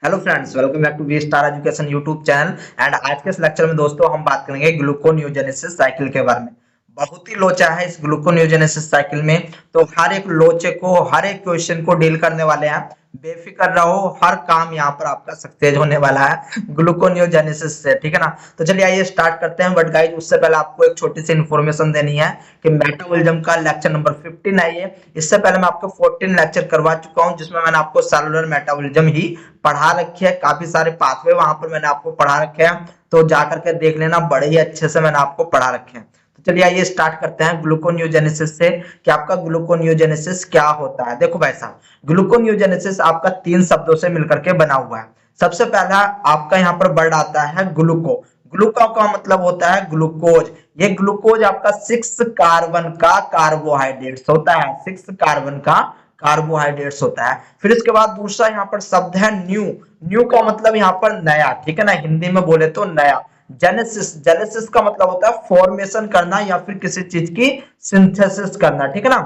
Hello friends, welcome back to V Star Education YouTube channel. And आज के इस lecture में दोस्तों हम बात करेंगे ग्लूकोनियोजेनेसिस साइकिल के बारे में। बहुत ही लोचा है इस ग्लूकोनियोजेनेसिस साइकिल में, तो हर एक लोचे को, हर एक क्वेश्चन को डील करने वाले हैं। बेफिक्र रहो, हर काम यहाँ पर आपका सक्सेस होने वाला है ग्लूकोनियोजेनेसिस से, ठीक है ना। तो चलिए आइए स्टार्ट करते हैं। बट गाइज उससे पहले आपको एक छोटी सी इन्फॉर्मेशन देनी है कि मेटाबॉलिज्म का लेक्चर नंबर 15 आई है। इससे पहले मैं आपको 14 लेक्चर करवा चुका हूं, जिसमें मैंने आपको सेलुलर मेटाबॉलिज्म ही पढ़ा रखी है। काफी सारे पाथवे वहां पर मैंने आपको पढ़ा रखे हैं, तो जाकर के देख लेना, बड़े ही अच्छे से मैंने आपको पढ़ा रखे हैं। तो चलिए आइए स्टार्ट करते हैं ग्लूकोनियोजेनेसिस से कि आपका ग्लूकोनियोजेनेसिस क्या होता है। देखो भाई साहब, ग्लूकोनियोजेनेसिस आपका 3 शब्दों से मिलकर के बना हुआ है। सबसे पहला आपका यहाँ पर वर्ड आता है ग्लूको। ग्लूको का मतलब होता है ग्लूकोज। ये ग्लूकोज आपका 6 कार्बन का कार्बोहाइड्रेट्स होता है, 6 कार्बन का कार्बोहाइड्रेट्स होता है। फिर इसके बाद दूसरा यहाँ पर शब्द है न्यू। न्यू का मतलब यहाँ पर नया, ठीक है ना, हिंदी में बोले तो नया। जेनेसिस, जेनेसिस का मतलब होता है फॉर्मेशन करना या फिर किसी चीज की सिंथेसिस करना, ठीक है ना,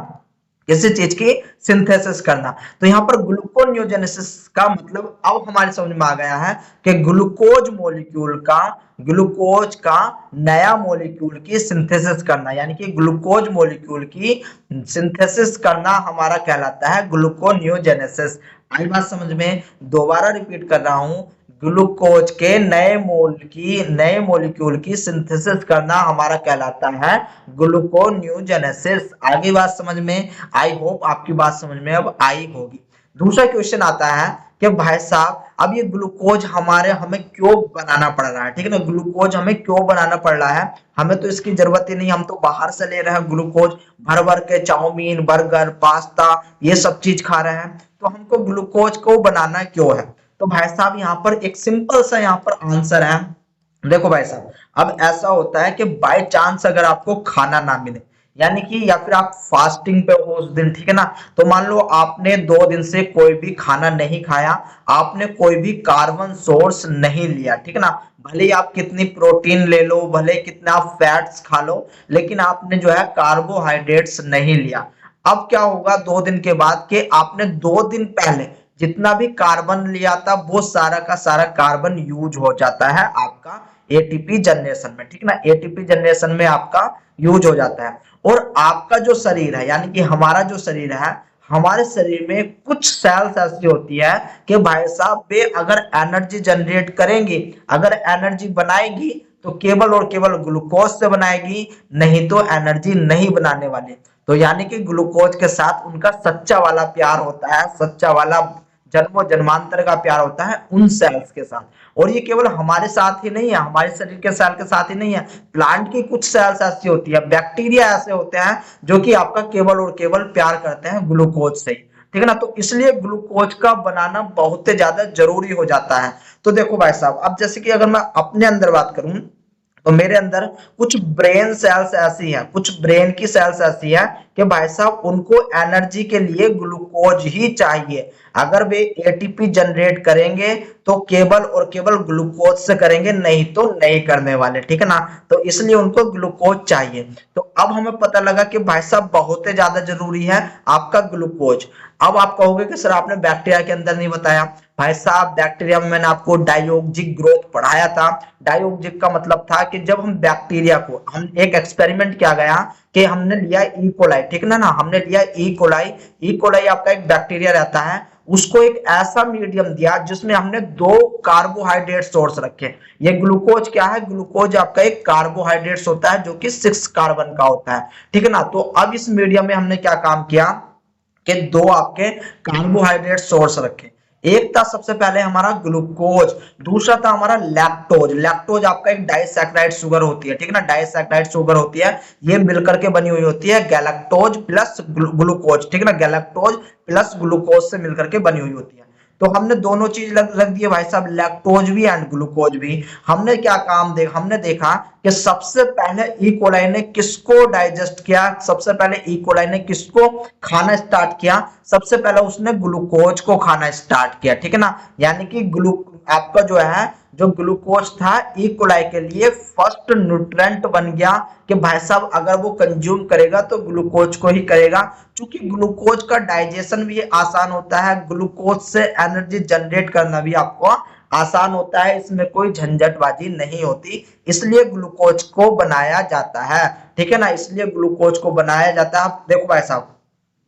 किसी चीज की सिंथेसिस करना। तो यहाँ पर ग्लूकोनियोजेनेसिस का मतलब अब हमारे समझ में आ गया है कि ग्लूकोज का नया मॉलिक्यूल की सिंथेसिस करना, यानी कि ग्लूकोज मॉलिक्यूल की सिंथेसिस करना हमारा कहलाता है ग्लूकोनियोजेनेसिस। आई बात समझ में? दोबारा रिपीट कर रहा हूं, ग्लूकोज के नए मॉलिक्यूल की सिंथेसिस करना हमारा कहलाता है ग्लूकोनियोजेनेसिस। आगे बात समझ में? आई होप आपकी बात समझ में अब आई होगी। दूसरा क्वेश्चन आता है कि भाई साहब अब ये ग्लूकोज हमें क्यों बनाना पड़ रहा है, ठीक है ना। ग्लूकोज हमें क्यों बनाना पड़ रहा है? हमें तो इसकी जरूरत ही नहीं, हम तो बाहर से ले रहे हैं ग्लूकोज, भर भर के चाउमीन, बर्गर, पास्ता, ये सब चीज खा रहे हैं, तो हमको ग्लूकोज को बनाना क्यों है? तो भाई साहब यहाँ पर एक सिंपल सा यहाँ पर आंसर है। देखो भाई साहब, अब ऐसा होता है कि बाय चांस अगर आपको खाना ना मिले, यानी कि या फिर आप फास्टिंग पे हो उस दिन, ठीक है ना, तो मान लो आपने 2 दिन से कोई भी खाना नहीं खाया, आपने कोई भी कार्बन सोर्स नहीं लिया, ठीक है ना, भले ही आप कितनी प्रोटीन ले लो, भले कितना आप फैट्स खा लो, लेकिन आपने जो है कार्बोहाइड्रेट्स नहीं लिया। अब क्या होगा 2 दिन के बाद कि आपने 2 दिन पहले जितना भी कार्बन लिया था वो सारा का सारा कार्बन यूज हो जाता है आपका एटीपी जनरेशन में, ठीक है ना, एटीपी जनरेशन में आपका यूज हो जाता है। और आपका जो शरीर है, यानी कि हमारा जो शरीर है, हमारे शरीर में कुछ सेल्स ऐसी होती है कि भाई साहब वे अगर एनर्जी जनरेट करेंगी, अगर एनर्जी बनाएगी, तो केवल और केवल ग्लूकोज से बनाएगी, नहीं तो एनर्जी नहीं बनाने वाली। तो यानी कि ग्लूकोज के साथ उनका सच्चा वाला प्यार होता है, सच्चा वाला जन्मों जन्मांतर का प्यार होता है उन सेल्स के साथ। और ये केवल हमारे साथ ही नहीं है, हमारे शरीर के सेल के साथ ही नहीं है, प्लांट की कुछ सेल्स ऐसी होती है, बैक्टीरिया ऐसे होते हैं जो कि आपका केवल और केवल प्यार करते हैं ग्लूकोज से ही, ठीक है ना। तो इसलिए ग्लूकोज का बनाना बहुत ही ज्यादा जरूरी हो जाता है। तो देखो भाई साहब, अब जैसे कि अगर मैं अपने अंदर बात करूं, तो मेरे अंदर कुछ ब्रेन सेल्स ऐसी हैं, कुछ ब्रेन की सेल्स ऐसी हैं कि भाई साहब उनको एनर्जी के लिए ग्लूकोज ही चाहिए। अगर वे एटीपी जनरेट करेंगे तो केवल और केवल ग्लूकोज से करेंगे, नहीं तो नहीं करने वाले, ठीक है ना। तो इसलिए उनको ग्लूकोज चाहिए। तो अब हमें पता लगा कि भाई साहब बहुत ही ज्यादा जरूरी है आपका ग्लूकोज। अब आप कहोगे कि सर आपने बैक्टीरिया के अंदर नहीं बताया। भाई साहब बैक्टीरिया में मैंने आपको डायोक्सिक ग्रोथ पढ़ाया था। डायोक्सिक का मतलब था कि जब हम बैक्टीरिया को, हम एक एक्सपेरिमेंट किया गया कि हमने लिया ई कोलाई, ठीक ना, हमने लिया ई कोलाई। ई कोलाई आपका एक बैक्टीरिया रहता है, उसको एक ऐसा मीडियम दिया जिसमें हमने 2 कार्बोहाइड्रेट सोर्स रखे। ये ग्लूकोज क्या है? ग्लूकोज आपका एक कार्बोहाइड्रेट होता है जो कि 6 कार्बन का होता है, ठीक है ना। तो अब इस मीडियम में हमने क्या काम किया कि 2 आपके कार्बोहाइड्रेट सोर्स रखे। एक था सबसे पहले हमारा ग्लूकोज, दूसरा था हमारा लैक्टोज। लैक्टोज आपका एक डाइसैकेराइड शुगर होती है, ठीक है ना, डाइसैकेराइड शुगर होती है, ये मिलकर के बनी हुई होती है गैलेक्टोज प्लस ग्लूकोज, ठीक है ना, गैलेक्टोज प्लस ग्लूकोज से मिलकर के बनी हुई होती है। तो हमने दोनों चीज रख दिए भाई साहब, लैक्टोज भी एंड ग्लूकोज भी। हमने क्या काम देखा, हमने देखा कि सबसे पहले ई कोलाई ने किसको डाइजेस्ट किया, सबसे पहले ई कोलाई ने किसको खाना स्टार्ट किया? सबसे पहले उसने ग्लूकोज को खाना स्टार्ट किया, ठीक है ना। यानी कि आपका जो है जो ग्लूकोज था ई कोलाई के लिए फर्स्ट न्यूट्रेंट बन गया कि भाई साहब अगर वो कंज्यूम करेगा तो ग्लूकोज को ही करेगा। क्योंकि ग्लूकोज का डाइजेशन भी आसान होता है, ग्लूकोज से एनर्जी जनरेट करना भी आपको आसान होता है, इसमें कोई झंझटबाजी नहीं होती, इसलिए ग्लूकोज को बनाया जाता है। ठीक है ना, इसलिए ग्लूकोज को बनाया जाता है। देखो भाई साहब,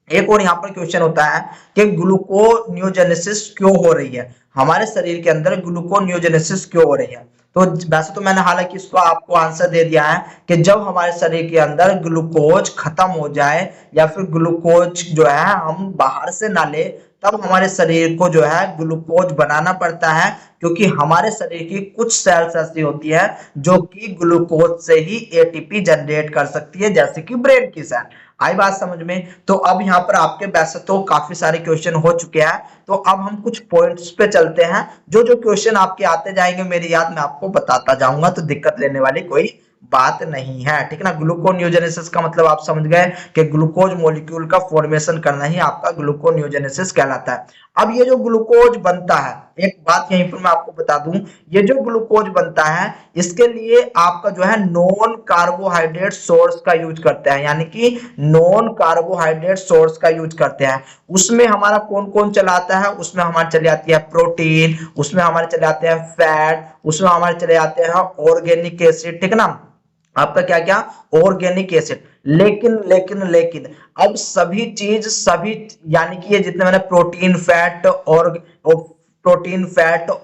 एक और यहाँ पर क्वेश्चन होता है कि ग्लूकोनियोजेनेसिस क्यों हो रही है, हमारे शरीर के अंदर ग्लूकोनियोजेनेसिस क्यों हो रही है। तो वैसे तो मैंने हालांकि इसको आपको आंसर दे दिया है कि जब हमारे शरीर के अंदर ग्लूकोज खत्म हो जाए या फिर ग्लूकोज जो है हम बाहर से ना ले, तब हमारे शरीर को जो है ग्लूकोज बनाना पड़ता है, क्योंकि हमारे शरीर की कुछ सेल्स ऐसी होती है जो कि ग्लूकोज से ही एटीपी जनरेट कर सकती है, जैसे कि ब्रेन की सेल। आई बात समझ में। तो अब यहाँ पर आपके वैसे तो काफी सारे क्वेश्चन हो चुके हैं, तो अब हम कुछ पॉइंट्स पे चलते हैं। जो जो क्वेश्चन आपके आते जाएंगे मेरी याद में आपको बताता जाऊंगा, तो दिक्कत लेने वाली कोई बात नहीं है। ठीक है ना, ग्लूकोनियोजेनेसिस का मतलब आप समझ गए कि ग्लूकोज मॉलिक्यूल का फॉर्मेशन करना ही आपका ग्लूकोनियोजेनेसिस कहलाता है। अब ये जो ग्लूकोज बनता है, एक बात यहीं पर मैं आपको बता दूं, ये जो ग्लूकोज बनता है इसके लिए आपका जो है नॉन कार्बोहाइड्रेट सोर्स का यूज करते हैं, यानी कि नॉन कार्बोहाइड्रेट सोर्स का यूज करते हैं। उसमें हमारा कौन कौन चलाता है, उसमें हमारे चले आती है प्रोटीन, उसमें हमारे चले आते हैं फैट, उसमें हमारे चले आते हैं ऑर्गेनिक एसिड। ठीक है ना, आपका क्या क्या ऑर्गेनिक एसिड। लेकिन लेकिन लेकिन अब सभी चीज सभी यानी कि ये जितने मैंने प्रोटीन फैट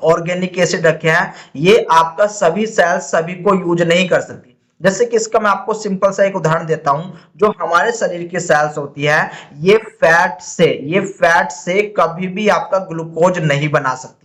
ऑर्गेनिक एसिड रखे हैं, ये आपका सभी सेल सभी को यूज नहीं कर सकती। जैसे कि इसका मैं आपको सिंपल सा एक उदाहरण देता हूं, जो हमारे शरीर की सेल्स होती है ये फैट से कभी भी आपका ग्लूकोज नहीं बना सकती।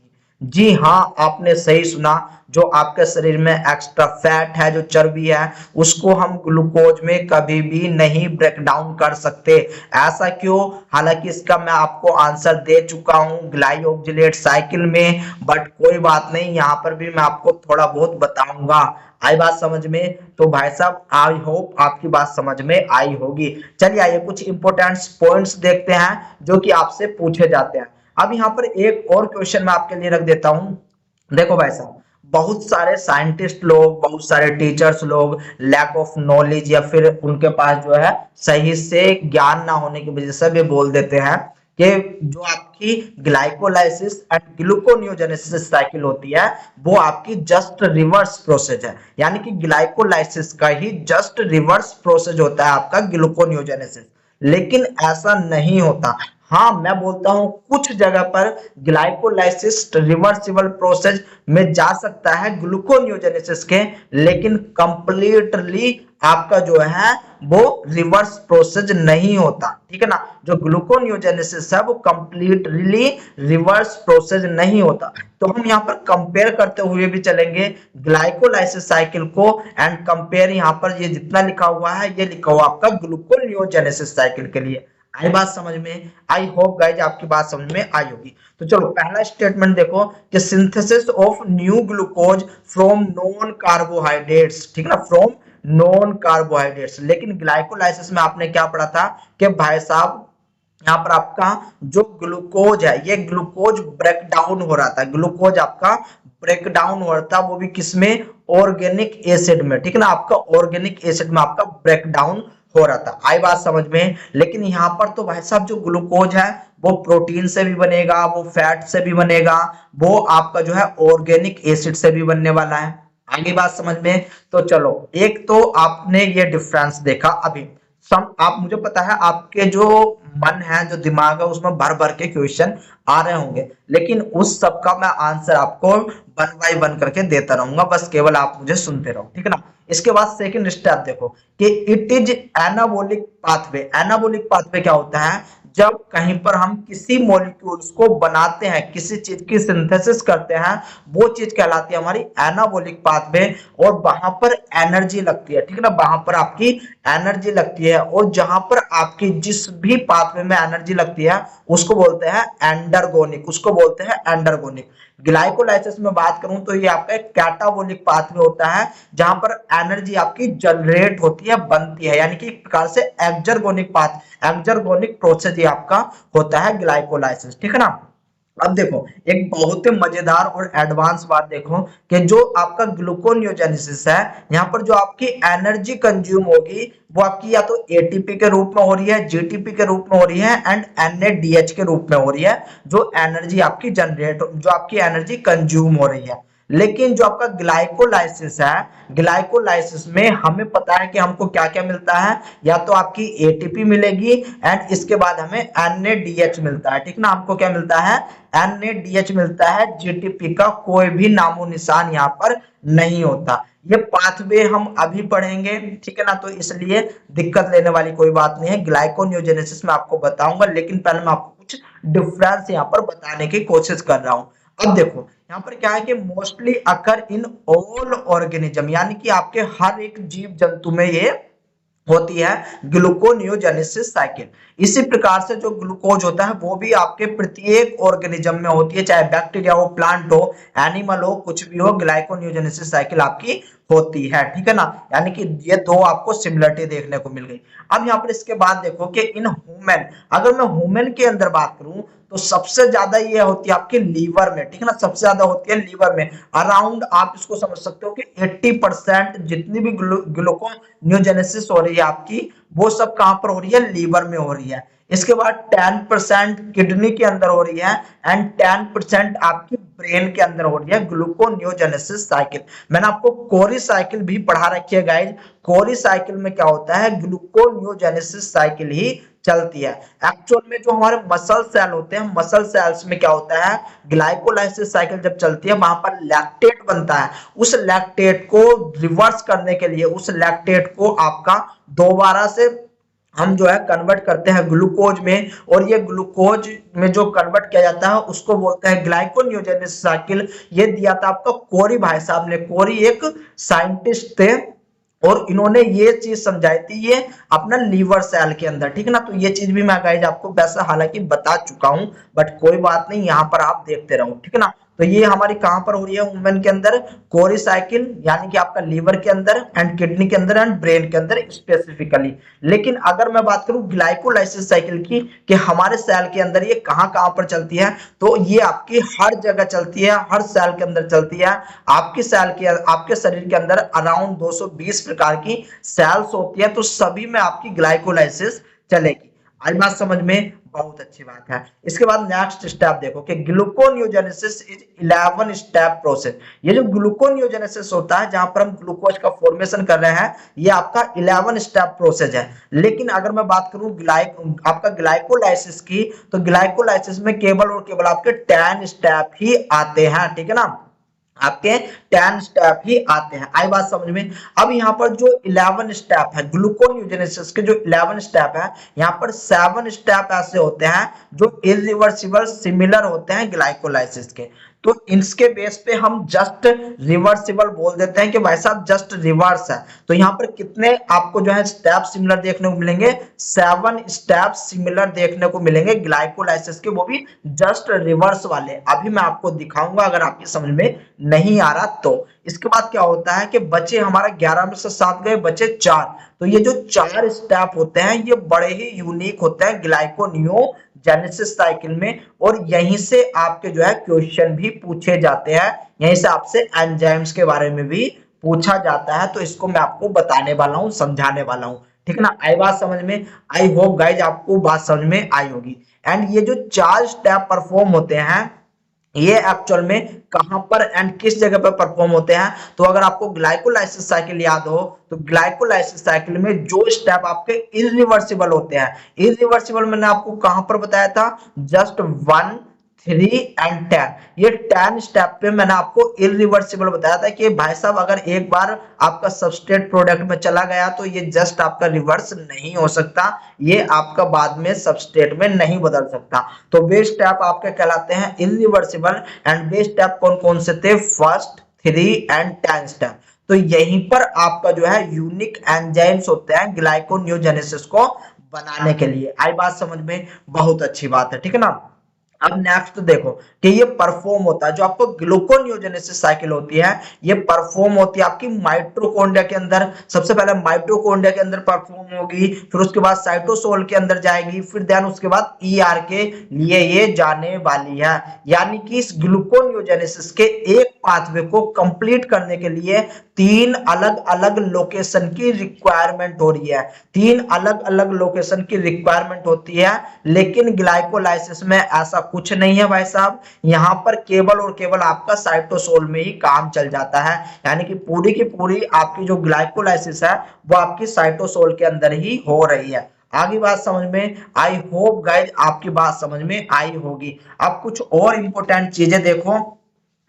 जी हाँ, आपने सही सुना, जो आपके शरीर में एक्स्ट्रा फैट है, जो चर्बी है, उसको हम ग्लूकोज में कभी भी नहीं ब्रेक डाउन कर सकते। ऐसा क्यों? हालांकि इसका मैं आपको आंसर दे चुका हूं ग्लाइओक्सिलेट साइकिल में, बट कोई बात नहीं, यहाँ पर भी मैं आपको थोड़ा बहुत बताऊंगा। आई बात समझ में? तो भाई साहब आई होप आपकी बात समझ में आई होगी। चलिए आइए कुछ इंपोर्टेंट पॉइंट्स देखते हैं जो कि आपसे पूछे जाते हैं। अब यहाँ पर एक और क्वेश्चन मैं आपके लिए रख देता हूं। देखो भाई साहब, बहुत सारे साइंटिस्ट लोग, बहुत सारे टीचर्स लोग लैक ऑफ नॉलेज या फिर उनके पास जो है सही से ज्ञान ना होने की वजह से भी बोल देते हैं कि जो आपकी ग्लाइकोलाइसिस एंड ग्लूकोनियोजेनेसिस साइकिल होती है वो आपकी जस्ट रिवर्स प्रोसेस है, यानी कि ग्लाइकोलाइसिस का ही जस्ट रिवर्स प्रोसेस होता है आपका ग्लूकोनियोजेनेसिस। लेकिन ऐसा नहीं होता। हाँ, मैं बोलता हूं कुछ जगह पर ग्लाइकोलाइसिस रिवर्सिबल प्रोसेस में जा सकता है ग्लूकोनियोजेनेसिस के, लेकिन कंप्लीटली आपका जो है वो रिवर्स प्रोसेस नहीं होता। ठीक है ना, जो ग्लूकोनियोजेनेसिस है वो कंप्लीटली रिवर्स प्रोसेस नहीं होता। तो हम यहाँ पर कंपेयर करते हुए भी चलेंगे ग्लाइकोलाइसिस साइकिल को एंड कंपेयर, यहाँ पर ये जितना लिखा हुआ है ये लिखा हुआ आपका ग्लूकोनियोजेनेसिस साइकिल के लिए। आई बात समझ में? आई होप गाइज आपकी बात समझ में आई होगी। तो चलो पहला स्टेटमेंट देखो कि synthesis of new glucose from non carbohydrates. ठीक है ना, फ्रॉम नॉन कार्बोहाइड्रेट्स। लेकिन ग्लाइकोलाइसिस में आपने क्या पढ़ा था कि भाई साहब यहाँ पर आपका जो ग्लूकोज है ये ग्लूकोज ब्रेक डाउन हो रहा था, ग्लूकोज आपका ब्रेक डाउन हो रहा था, वो भी किसमें? ऑर्गेनिक एसिड में। ठीक है ना, आपका ऑर्गेनिक एसिड में आपका ब्रेक डाउन हो रहा था। आई बात समझ में? लेकिन यहाँ पर तो भाई साहब जो ग्लूकोज है वो प्रोटीन से भी बनेगा, वो फैट से भी बनेगा, वो आपका जो है ऑर्गेनिक एसिड से भी बनने वाला है। आगे बात समझ में? तो चलो, एक तो आपने ये डिफरेंस देखा। अभी आप मुझे पता है आपके जो मन है, जो दिमाग है, उसमें भर भर के क्वेश्चन आ रहे होंगे, लेकिन उस सब का मैं आंसर आपको 1 बाय 1 करके देता रहूंगा, बस केवल आप मुझे सुनते रहो। ठीक है ना। इसके बाद सेकंड स्टेप देखो कि it is anabolic pathway. Anabolic pathway क्या होता है? जब कहीं पर हम किसी मॉलिक्यूल्स को बनाते हैं, किसी चीज की सिंथेसिस करते हैं, वो चीज कहलाती है हमारी एनाबोलिक पाथवे, और वहां पर एनर्जी लगती है। ठीक है ना, वहां पर आपकी एनर्जी लगती है, और जहां पर आपकी जिस भी पाथवे में एनर्जी लगती है उसको बोलते हैं एंडरगोनिक, उसको बोलते हैं एंडरगोनिक। ग्लाइकोलाइसिस में बात करूं तो ये आपका एक कैटाबोलिक पाथवे होता है, जहां पर एनर्जी आपकी जनरेट होती है, बनती है, यानी कि एक प्रकार से एक्सर्गोनिक प्रोसेस ये आपका होता है ग्लाइकोलाइसिस। ठीक है ना। अब देखो, एक बहुत ही मजेदार और एडवांस बात देखो कि जो आपका ग्लूकोनियोजेनेसिस है, यहाँ पर जो आपकी एनर्जी कंज्यूम होगी वो आपकी या तो एटीपी के रूप में हो रही है, जीटीपी के रूप में हो रही है एंड एनएडीएच के रूप में हो रही है, जो एनर्जी आपकी जनरेट, जो आपकी एनर्जी कंज्यूम हो रही है। लेकिन जो आपका ग्लाइकोलाइसिस है, ग्लाइकोलाइसिस में हमें पता है कि हमको क्या क्या मिलता है, या तो आपकी एटीपी मिलेगी एंड इसके बाद हमें एनएडीएच मिलता है, ठीक ना। हमको क्या मिलता है, एनएडीएच मिलता है, जीटीपी का कोई भी नामो निशान यहाँ पर नहीं होता। ये पाथवे हम अभी पढ़ेंगे, ठीक है ना, तो इसलिए दिक्कत लेने वाली कोई बात नहीं है। ग्लाइकोनियोजेनेसिस में आपको बताऊंगा, लेकिन पहले मैं आपको कुछ डिफरेंस यहाँ पर बताने की कोशिश कर रहा हूँ। अब देखो यहाँ पर क्या है कि mostly occur in all organism, यानी कि आपके हर एक जीव जंतु में ये होती है ग्लूकोनियोजेनेसिस साइकिल। इसी प्रकार से जो ग्लूकोज होता है वो भी आपके प्रत्येक ऑर्गेनिज्म में होती है, चाहे बैक्टीरिया हो, प्लांट हो, एनिमल हो, कुछ भी हो, ग्लाइकोनियोजेनेसिस साइकिल आपकी होती है, ठीक है ना। यानी कि ये दो आपको सिमिलरिटी देखने को मिल गई। अब यहाँ पर इसके बाद देखो कि इन ह्यूमन, अगर मैं ह्यूमन के अंदर बात करूं तो सबसे ज्यादा ये होती है आपके लीवर में, ठीक है ना, सबसे ज्यादा होती है लीवर में। अराउंड आप इसको समझ सकते हो कि 80% जितनी भी ग्लूकोनियोजेनेसिस हो रही है आपकी, वो सब कहां पर हो रही है, लीवर में हो रही है। इसके बाद 10% किडनी के अंदर हो रही है एंड 10% आपकी ब्रेन के अंदर हो रही है ग्लूकोनियोजेनेसिस साइकिल। मैंने आपको कोरी साइकिल भी पढ़ा रखी है गाइज। कोरी साइकिल में क्या होता है, ग्लूकोनियोजेनेसिस साइकिल ही चलती है। एक्चुअल में जो हमारे मसल सेल होते हैं, मसल सेल्स में क्या होता है, ग्लाइकोलाइसिस साइकिल जब चलती है वहां पर लैक्टेट बनता है। उस लैक्टेट को रिवर्स करने के लिए, उस लैक्टेट को आपका दोबारा से हम जो है कन्वर्ट करते हैं ग्लूकोज में, और ये ग्लूकोज में जो कन्वर्ट किया जाता है उसको बोलते हैं ग्लाइकोनियोजेनेसिस साइकिल। ये दिया था आपका कोरी भाई साहब ने। कोरी एक साइंटिस्ट थे और इन्होंने ये चीज समझाई थी ये अपना लीवर सेल के अंदर, ठीक है ना। तो ये चीज भी मैं गाइज आपको वैसा हालांकि बता चुका हूं, बट कोई बात नहीं, यहाँ पर आप देखते रहो, ठीक है ना। तो ये हमारी कहां पर हो रही है वुमेन के अंदर, कोरी साइकिल, यानी कि आपका लीवर के अंदर एंड किडनी के अंदर एंड ब्रेन के अंदर स्पेसिफिकली। लेकिन अगर मैं बात करूं ग्लाइकोलाइसिस साइकिल की कि हमारे सेल के अंदर ये कहां कहां पर चलती है, तो ये आपकी हर जगह चलती है, हर सेल के अंदर चलती है। आपकी सेल के, आपके शरीर के अंदर अराउंड 220 प्रकार की सेल्स होती है, तो सभी में आपकी ग्लाइकोलाइसिस चलेगी। आई बात समझ में, बहुत अच्छी बात है। इसके बाद नेक्स्ट स्टेप देखो कि ग्लूकोनियोजेनेसिस इज 11 स्टेप प्रोसेस। ये जो ग्लूकोनियोजेनेसिस होता है जहां पर हम ग्लूकोज का फॉर्मेशन कर रहे हैं, ये आपका 11 स्टेप प्रोसेस है। लेकिन अगर मैं बात करूं आपका ग्लाइकोलाइसिस की, तो ग्लाइकोलाइसिस में केवल और केवल आपके 10 स्टेप ही आते हैं, ठीक है ना, आपके 10 स्टेप ही आते हैं। आई बात समझ में। अब यहाँ पर जो 11 स्टेप है ग्लूकोनियोजेनेसिस के, जो 11 स्टेप है, यहाँ पर 7 स्टेप ऐसे होते हैं जो इरिवर्सिबल सिमिलर होते हैं ग्लाइकोलाइसिस के। तो इसके बेस पे हम जस्ट रिवर्सिबल बोल देते हैं कि भाई साहब जस्ट रिवर्स है। तो यहाँ पर कितने आपको जो है स्टेप सिमिलर देखने को मिलेंगे, 7 स्टेप सिमिलर देखने को मिलेंगे ग्लाइकोलाइसिस के, वो भी जस्ट रिवर्स वाले। अभी मैं आपको दिखाऊंगा अगर आपकी समझ में नहीं आ रहा तो। इसके बाद क्या होता है कि बचे हमारा 11 में से 7 गए, बचे 4। तो ये जो 4 स्टेप होते हैं ये बड़े ही यूनिक होते हैं ग्लाइकोनियोजेनेसिस साइकिल में, और यहीं से आपके जो है क्वेश्चन भी पूछे जाते हैं, यहीं से आपसे एंजाइम्स के बारे में भी पूछा जाता है। तो इसको मैं आपको बताने वाला हूँ, समझाने वाला हूँ, ठीक है ना। आई बात समझ में, आई होप गाइज आपको बात समझ में आई होगी। एंड ये जो 4 स्टेप परफॉर्म होते हैं, ये एक्चुअल में कहां पर एंड किस जगह पर परफॉर्म होते हैं, तो अगर आपको ग्लाइकोलाइसिस साइकिल याद हो तो ग्लाइकोलाइसिस साइकिल में जो स्टेप आपके इरिवर्सिबल होते हैं, इरिवर्सिबल मैंने आपको कहां पर बताया था, जस्ट 1, 3 एंड 10। ये 10 स्टेप पे मैंने आपको इरिवर्सिबल बताया था कि भाई साहब अगर एक बार आपका सबस्ट्रेट प्रोडक्ट में चला गया तो ये जस्ट आपका रिवर्स नहीं हो सकता, ये आपका बाद में सबस्ट्रेट में नहीं बदल सकता। तो वे स्टेप आपके कहलाते हैं इरिवर्सिबल। एंड वे स्टेप कौन कौन से थे, फर्स्ट, 3 एंड 10 स्टेप। तो यहीं पर आपका जो है यूनिक एंजाइम्स होते हैं ग्लाइकोनियोजेनेसिस को बनाने के लिए। आई बात समझ में, बहुत अच्छी बात है, ठीक है ना। अब नेक्स्ट देखो कि ये परफॉर्म होता है, जो आपको ग्लूकोनियोजेनेसिस साइकिल होती है ये परफॉर्म होती है आपकी माइटोकॉन्ड्रिया के अंदर। सबसे पहले माइटोकॉन्ड्रिया के अंदर परफॉर्म होगी, फिर उसके बाद साइटोसोल के अंदर जाएगी, फिर देन उसके बाद ईआर के लिए ये जाने वाली है। यानी कि इस ग्लूकोनियोजेनेसिस के एक पाथवे को कंप्लीट करने के लिए तीन अलग अलग लोकेशन की रिक्वायरमेंट हो रही है, तीन अलग अलग लोकेशन की रिक्वायरमेंट होती है। लेकिन ग्लाइकोलाइसिस में ऐसा कुछ नहीं है भाई साहब, यहाँ पर केवल और केवल आपका साइटोसोल में ही काम चल जाता है। यानी कि पूरी की पूरी आपकी जो ग्लाइकोलाइसिस है वो आपकी साइटोसोल के अंदर ही हो रही है। आगे बात समझ में, आई होप गाइज आपकी बात समझ में आई होगी। अब कुछ और इंपॉर्टेंट चीजें देखो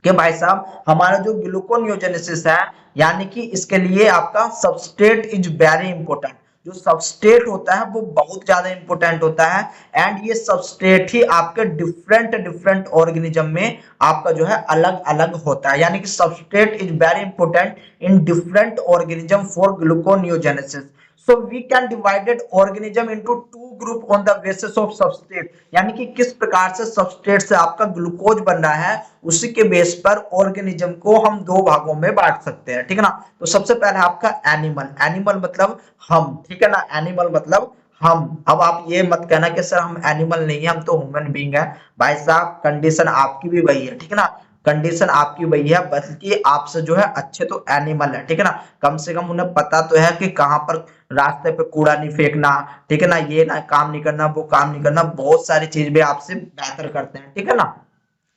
कि भाई साहब हमारा जो ग्लूकोनियोजेनेसिस है यानी कि इसके लिए आपका सबस्ट्रेट इज वेरी इंपॉर्टेंट। जो सबस्ट्रेट होता है वो बहुत ज्यादा इंपॉर्टेंट होता है, एंड ये सबस्ट्रेट ही आपके डिफरेंट डिफरेंट ऑर्गेनिज्म में आपका जो है अलग अलग होता है। यानी कि substrate is very important in different organism for gluconeogenesis. So we can divided organism into two group on the basis of substrate। यानी कि किस प्रकार से सबस्ट्रेट से आपका ग्लूकोज बन रहा है उसी के बेस पर ऑर्गेनिज्म को हम दो भागों में बांट सकते हैं, ठीक है ना। तो सबसे पहले आपका एनिमल, एनिमल मतलब हम, ठीक है ना, एनिमल मतलब हम। अब आप ये मत कहना कि सर हम एनिमल नहीं है, हम तो ह्यूमन बीइंग है। भाई साहब कंडीशन आपकी भी वही है, ठीक है ना, कंडीशन आपकी वही है, बल्कि आपसे जो है अच्छे तो एनिमल है, ठीक है ना। कम से कम उन्हें पता तो है कि कहां पर रास्ते पे कूड़ा नहीं फेंकना, ठीक है ना, ये ना काम नहीं करना, वो काम नहीं करना, बहुत सारी चीज भी आपसे बेहतर करते हैं, ठीक है ना।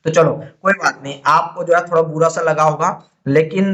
तो चलो कोई बात नहीं, आपको जो है थोड़ा बुरा सा लगा होगा, लेकिन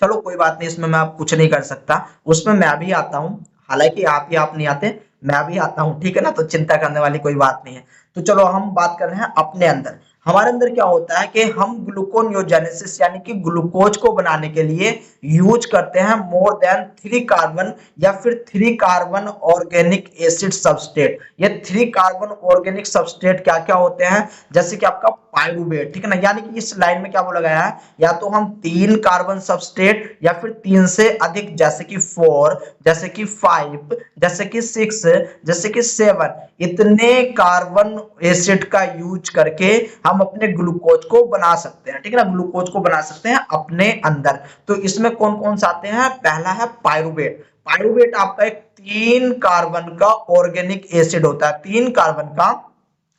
चलो कोई बात नहीं, इसमें मैं आप कुछ नहीं कर सकता, उसमें मैं भी आता हूँ। हालांकि आप नहीं आते, मैं भी आता हूँ, ठीक है ना, तो चिंता करने वाली कोई बात नहीं है। तो चलो हम बात कर रहे हैं अपने अंदर। हमारे अंदर क्या होता है कि हम ग्लूकोनियोजेनेसिस यानी कि ग्लूकोज को बनाने के लिए यूज करते हैं मोर देन 3 कार्बन या फिर 3 कार्बन ऑर्गेनिक एसिड सबस्ट्रेट। ये 3 कार्बन ऑर्गेनिक सबस्ट्रेट क्या क्या होते हैं, जैसे कि आपका पाइरूवेट, ठीक है ना। यानी कि इस लाइन में क्या बोला गया है, या तो हम 3 कार्बन सबस्ट्रेट या फिर 3 से अधिक, जैसे कि 4, जैसे कि 5, जैसे कि 6, जैसे कि 7, इतने कार्बन एसिड का यूज करके हम अपने ग्लूकोज को बना सकते हैं, ठीक है ना, ग्लूकोज को बना सकते हैं अपने अंदर। तो इसमें कौन कौन से आते हैं, पहला है पाइरूवेट। पाइरूवेट आपका एक 3 कार्बन का ऑर्गेनिक एसिड होता है, 3 कार्बन का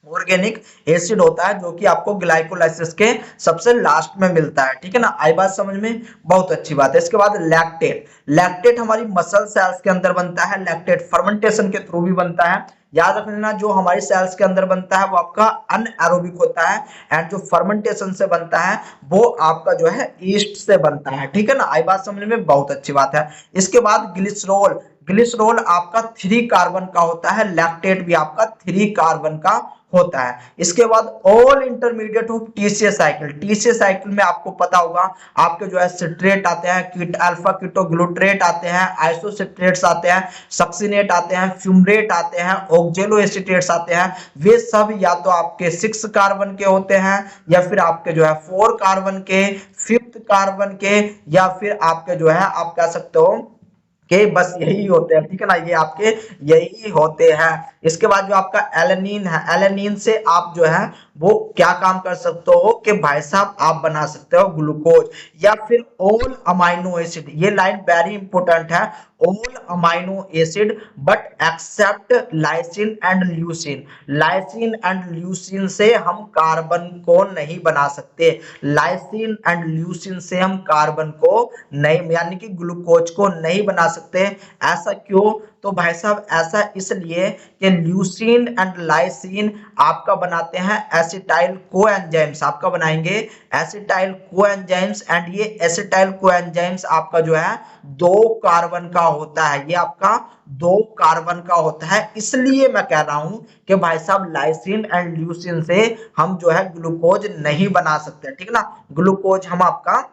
ऑर्गेनिक एसिड होता है, जो कि आपको ग्लाइकोलाइसिस के सबसे लास्ट में मिलता है, ठीक है ना। आई बात समझ में, बहुत अच्छी बात है। इसके बाद लैक्टेट, लैक्टेट हमारी मसल सेल्स के अंदर बनता है, लैक्टेट फर्मेंटेशन के थ्रू भी बनता है। याद रख लेना, जो हमारी सेल्स के अंदर बनता है वो आपका अनएरोबिक होता है, एंड जो फर्मेंटेशन से बनता है वो आपका जो है ईस्ट से बनता है, ठीक है ना। आई बात समझ में, बहुत अच्छी बात है। इसके बाद ग्लिसरॉल, ग्लिसरॉल आपका 3 कार्बन का होता है, लैक्टेट भी आपका 3 कार्बन का होता है। इसके बाद all intermediate of TCA cycle, TCA cycle में आपको पता होगा आपके जो है सिट्रेट आते हैं, कीट अल्फा कीटोग्लूट्रेट आते हैं, आइसोसिट्रेट्स आते हैं, सक्सिनेट आते हैं, फ्यूमरेट आते हैं, ऑक्जेलो एसिटेट्स आते हैं। वे सब या तो आपके 6 कार्बन के होते हैं या फिर आपके जो है 4 कार्बन के, 5th कार्बन के, या फिर आपके जो है आप कह सकते हो कि बस यही होते हैं, ठीक है ना, ये आपके यही होते हैं। इसके बाद जो आपका एलेनिन है, एलेनिन से आप जो है वो क्या काम कर सकते हो कि भाई साहब आप बना सकते हो ग्लूकोज, या फिर ऑल अमाइनो एसिड। ये लाइन वेरी इंपॉर्टेंट है, all amino acid but except lysine and leucine. Lysine and leucine से हम कार्बन को नहीं बना सकते, लाइसिन एंड ल्यूसिन से हम कार्बन को नहीं, यानी कि ग्लूकोज को नहीं बना सकते। ऐसा क्यों, तो भाई साहब ऐसा इसलिए कि ल्यूसीन एंड लाइसिन आपका बनाते हैं एसिटाइल कोएंजाइम्स, आपका बनाएंगे एसिटाइल कोएंजाइम्स, एंड ये एसिटाइल कोएंजाइम्स आपका जो है 2 कार्बन का होता है, ये आपका 2 कार्बन का होता है। इसलिए मैं कह रहा हूं कि भाई साहब लाइसिन एंड ल्यूसीन से हम जो है ग्लूकोज नहीं बना सकते, ठीक है ना, ग्लूकोज हम आपका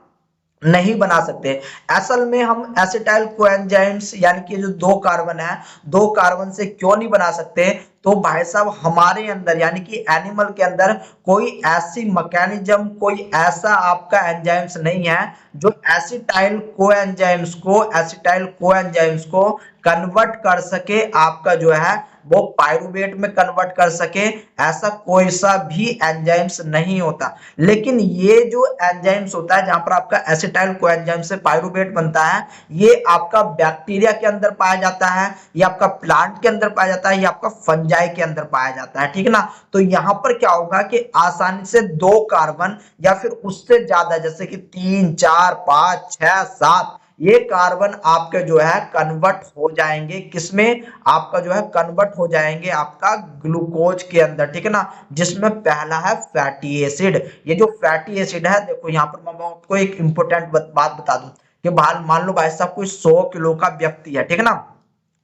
नहीं बना सकते। असल में हम एसिटाइल कोएंजाइम्स यानी कि जो 2 कार्बन है, 2 कार्बन से क्यों नहीं बना सकते, तो भाई साहब हमारे अंदर यानी कि एनिमल के अंदर कोई ऐसी मैकेनिज्म, कोई ऐसा आपका एंजाइम्स नहीं है जो एसिटाइल कोएंजाइम्स को कन्वर्ट कर सके आपका जो है वो पायरुवेट में कन्वर्ट कर सके, ऐसा कोई सा भी एंजाइम्स नहीं होता। लेकिन ये जो एंजाइम्स होता है जहां पर आपका एसिटाइल कोएंजाइम से पायरुवेट बनता है, ये आपका बैक्टीरिया के अंदर पाया जाता है, ये आपका प्लांट के अंदर पाया जाता है, ये आपका फंजाई के अंदर पाया जाता है, ठीक है ना। तो यहाँ पर क्या होगा कि आसानी से 2 कार्बन या फिर उससे ज्यादा, जैसे कि 3, 4, 5, 6, 7, ये कार्बन आपके जो है कन्वर्ट हो जाएंगे किसमें, आपका जो है कन्वर्ट हो जाएंगे आपका ग्लूकोज के अंदर, ठीक है ना। जिसमें पहला है फैटी एसिड। ये जो फैटी एसिड है, देखो यहाँ पर मैं आपको एक इंपॉर्टेंट बात बता दूं कि मान लो भाई साहब कोई 100 किलो का व्यक्ति है, ठीक है ना।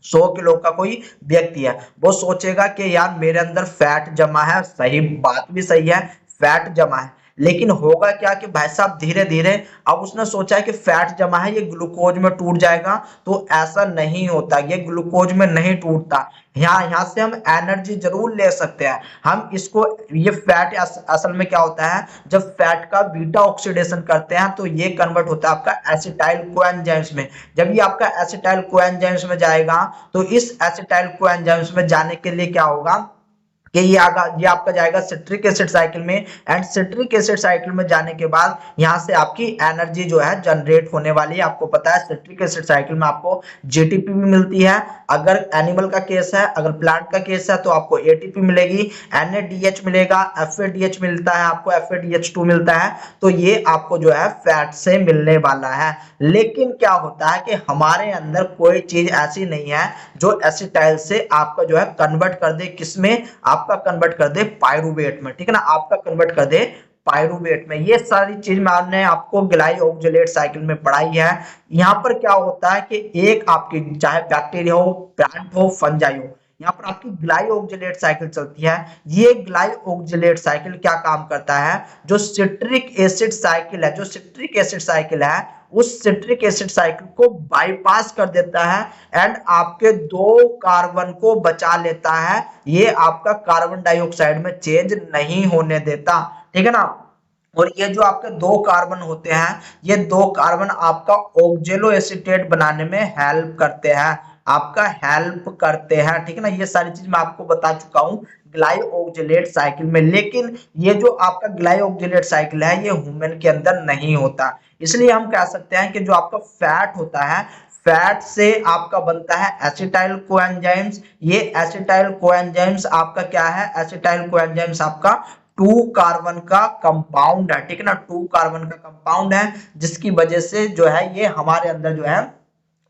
100 किलो का कोई व्यक्ति है, वो सोचेगा कि यार मेरे अंदर फैट जमा है, सही बात भी सही है, फैट जमा है। लेकिन होगा क्या कि भाई साहब धीरे धीरे अब उसने सोचा है कि फैट जमा है, ये ग्लूकोज में टूट जाएगा, तो ऐसा नहीं होता, ये ग्लूकोज में नहीं टूटता। यहाँ से हम एनर्जी जरूर ले सकते हैं, हम इसको, ये फैट असल में क्या होता है, जब फैट का बीटा ऑक्सीडेशन करते हैं तो ये कन्वर्ट होता है आपका एसिटाइल कोएंजाइम्स में। जब ये आपका एसिटाइल कोएंजाइम्स में जाएगा, तो इस एसिटाइल कोएंजाइम्स में जाने के लिए क्या होगा कि ये आपका जाएगा सिट्रिक एसिड साइकिल में, एंड सिट्रिक एसिड साइकिल में जाने के बाद यहाँ से आपकी एनर्जी जो है जनरेट होने वाली है। आपको पता है सिट्रिक एसिड साइकिल में आपको जीटीपी भी मिलती है, अगर एनिमल का केस है, अगर प्लांट का केस है तो आपको एटीपी मिलेगी, एनएडीएच मिलेगा, एफएडीएच मिलता है, आपको एफएडीएच2 मिलता है। तो ये आपको जो है फैट से मिलने वाला है। लेकिन क्या होता है कि हमारे अंदर कोई चीज ऐसी नहीं है जो एसिटाइल से आपका जो है कन्वर्ट कर दे, किसमें, आपका कन्वर्ट कर दे पायरुवेट में, ठीक है ना, आपका कन्वर्ट कर दे पायरुवेट में। ये सारी चीज मैंने आपको ग्लाइऑक्सिलेट साइकिल में पढ़ाई है। यहाँ पर क्या होता है कि एक आपकी चाहे बैक्टीरिया हो, प्लांट हो, फंजाई हो, यहाँ पर आपकी ग्लाइऑक्सिलेट साइकिल चलती है। ये ग्लाइऑक्सिलेट साइकिल क्या काम करता है, जो सिट्रिक एसिड साइकिल है, जो सिट्रिक एसिड साइकिल है, उस सिट्रिक एसिड साइकिल को बाईपास कर देता है एंड आपके 2 कार्बन को बचा लेता है। ये आपका कार्बन डाइऑक्साइड में चेंज नहीं होने देता, ठीक है ना। और ये जो आपके 2 कार्बन होते हैं, ये 2 कार्बन आपका ऑक्जेलो एसीटेट बनाने में हेल्प करते हैं, आपका हेल्प करते हैं, ठीक है ना। ये सारी चीज मैं आपको बता चुका हूँ ग्लाइऑक्सिलेट साइकिल में। लेकिन ये जो आपका ग्लाइऑक्सिलेट साइकिल है, ये ह्यूमन के अंदर नहीं होता। इसलिए हम कह सकते हैं कि जो आपका फैट होता है, फैट से आपका बनता है एसिटाइल कोएंजाइम्स। ये एसिटाइल कोएंजाइम्स आपका क्या है, एसिटाइल कोएंजाइम्स आपका 2 कार्बन का कंपाउंड है, ठीक है ना, 2 कार्बन का कंपाउंड है, जिसकी वजह से जो है ये हमारे अंदर जो है,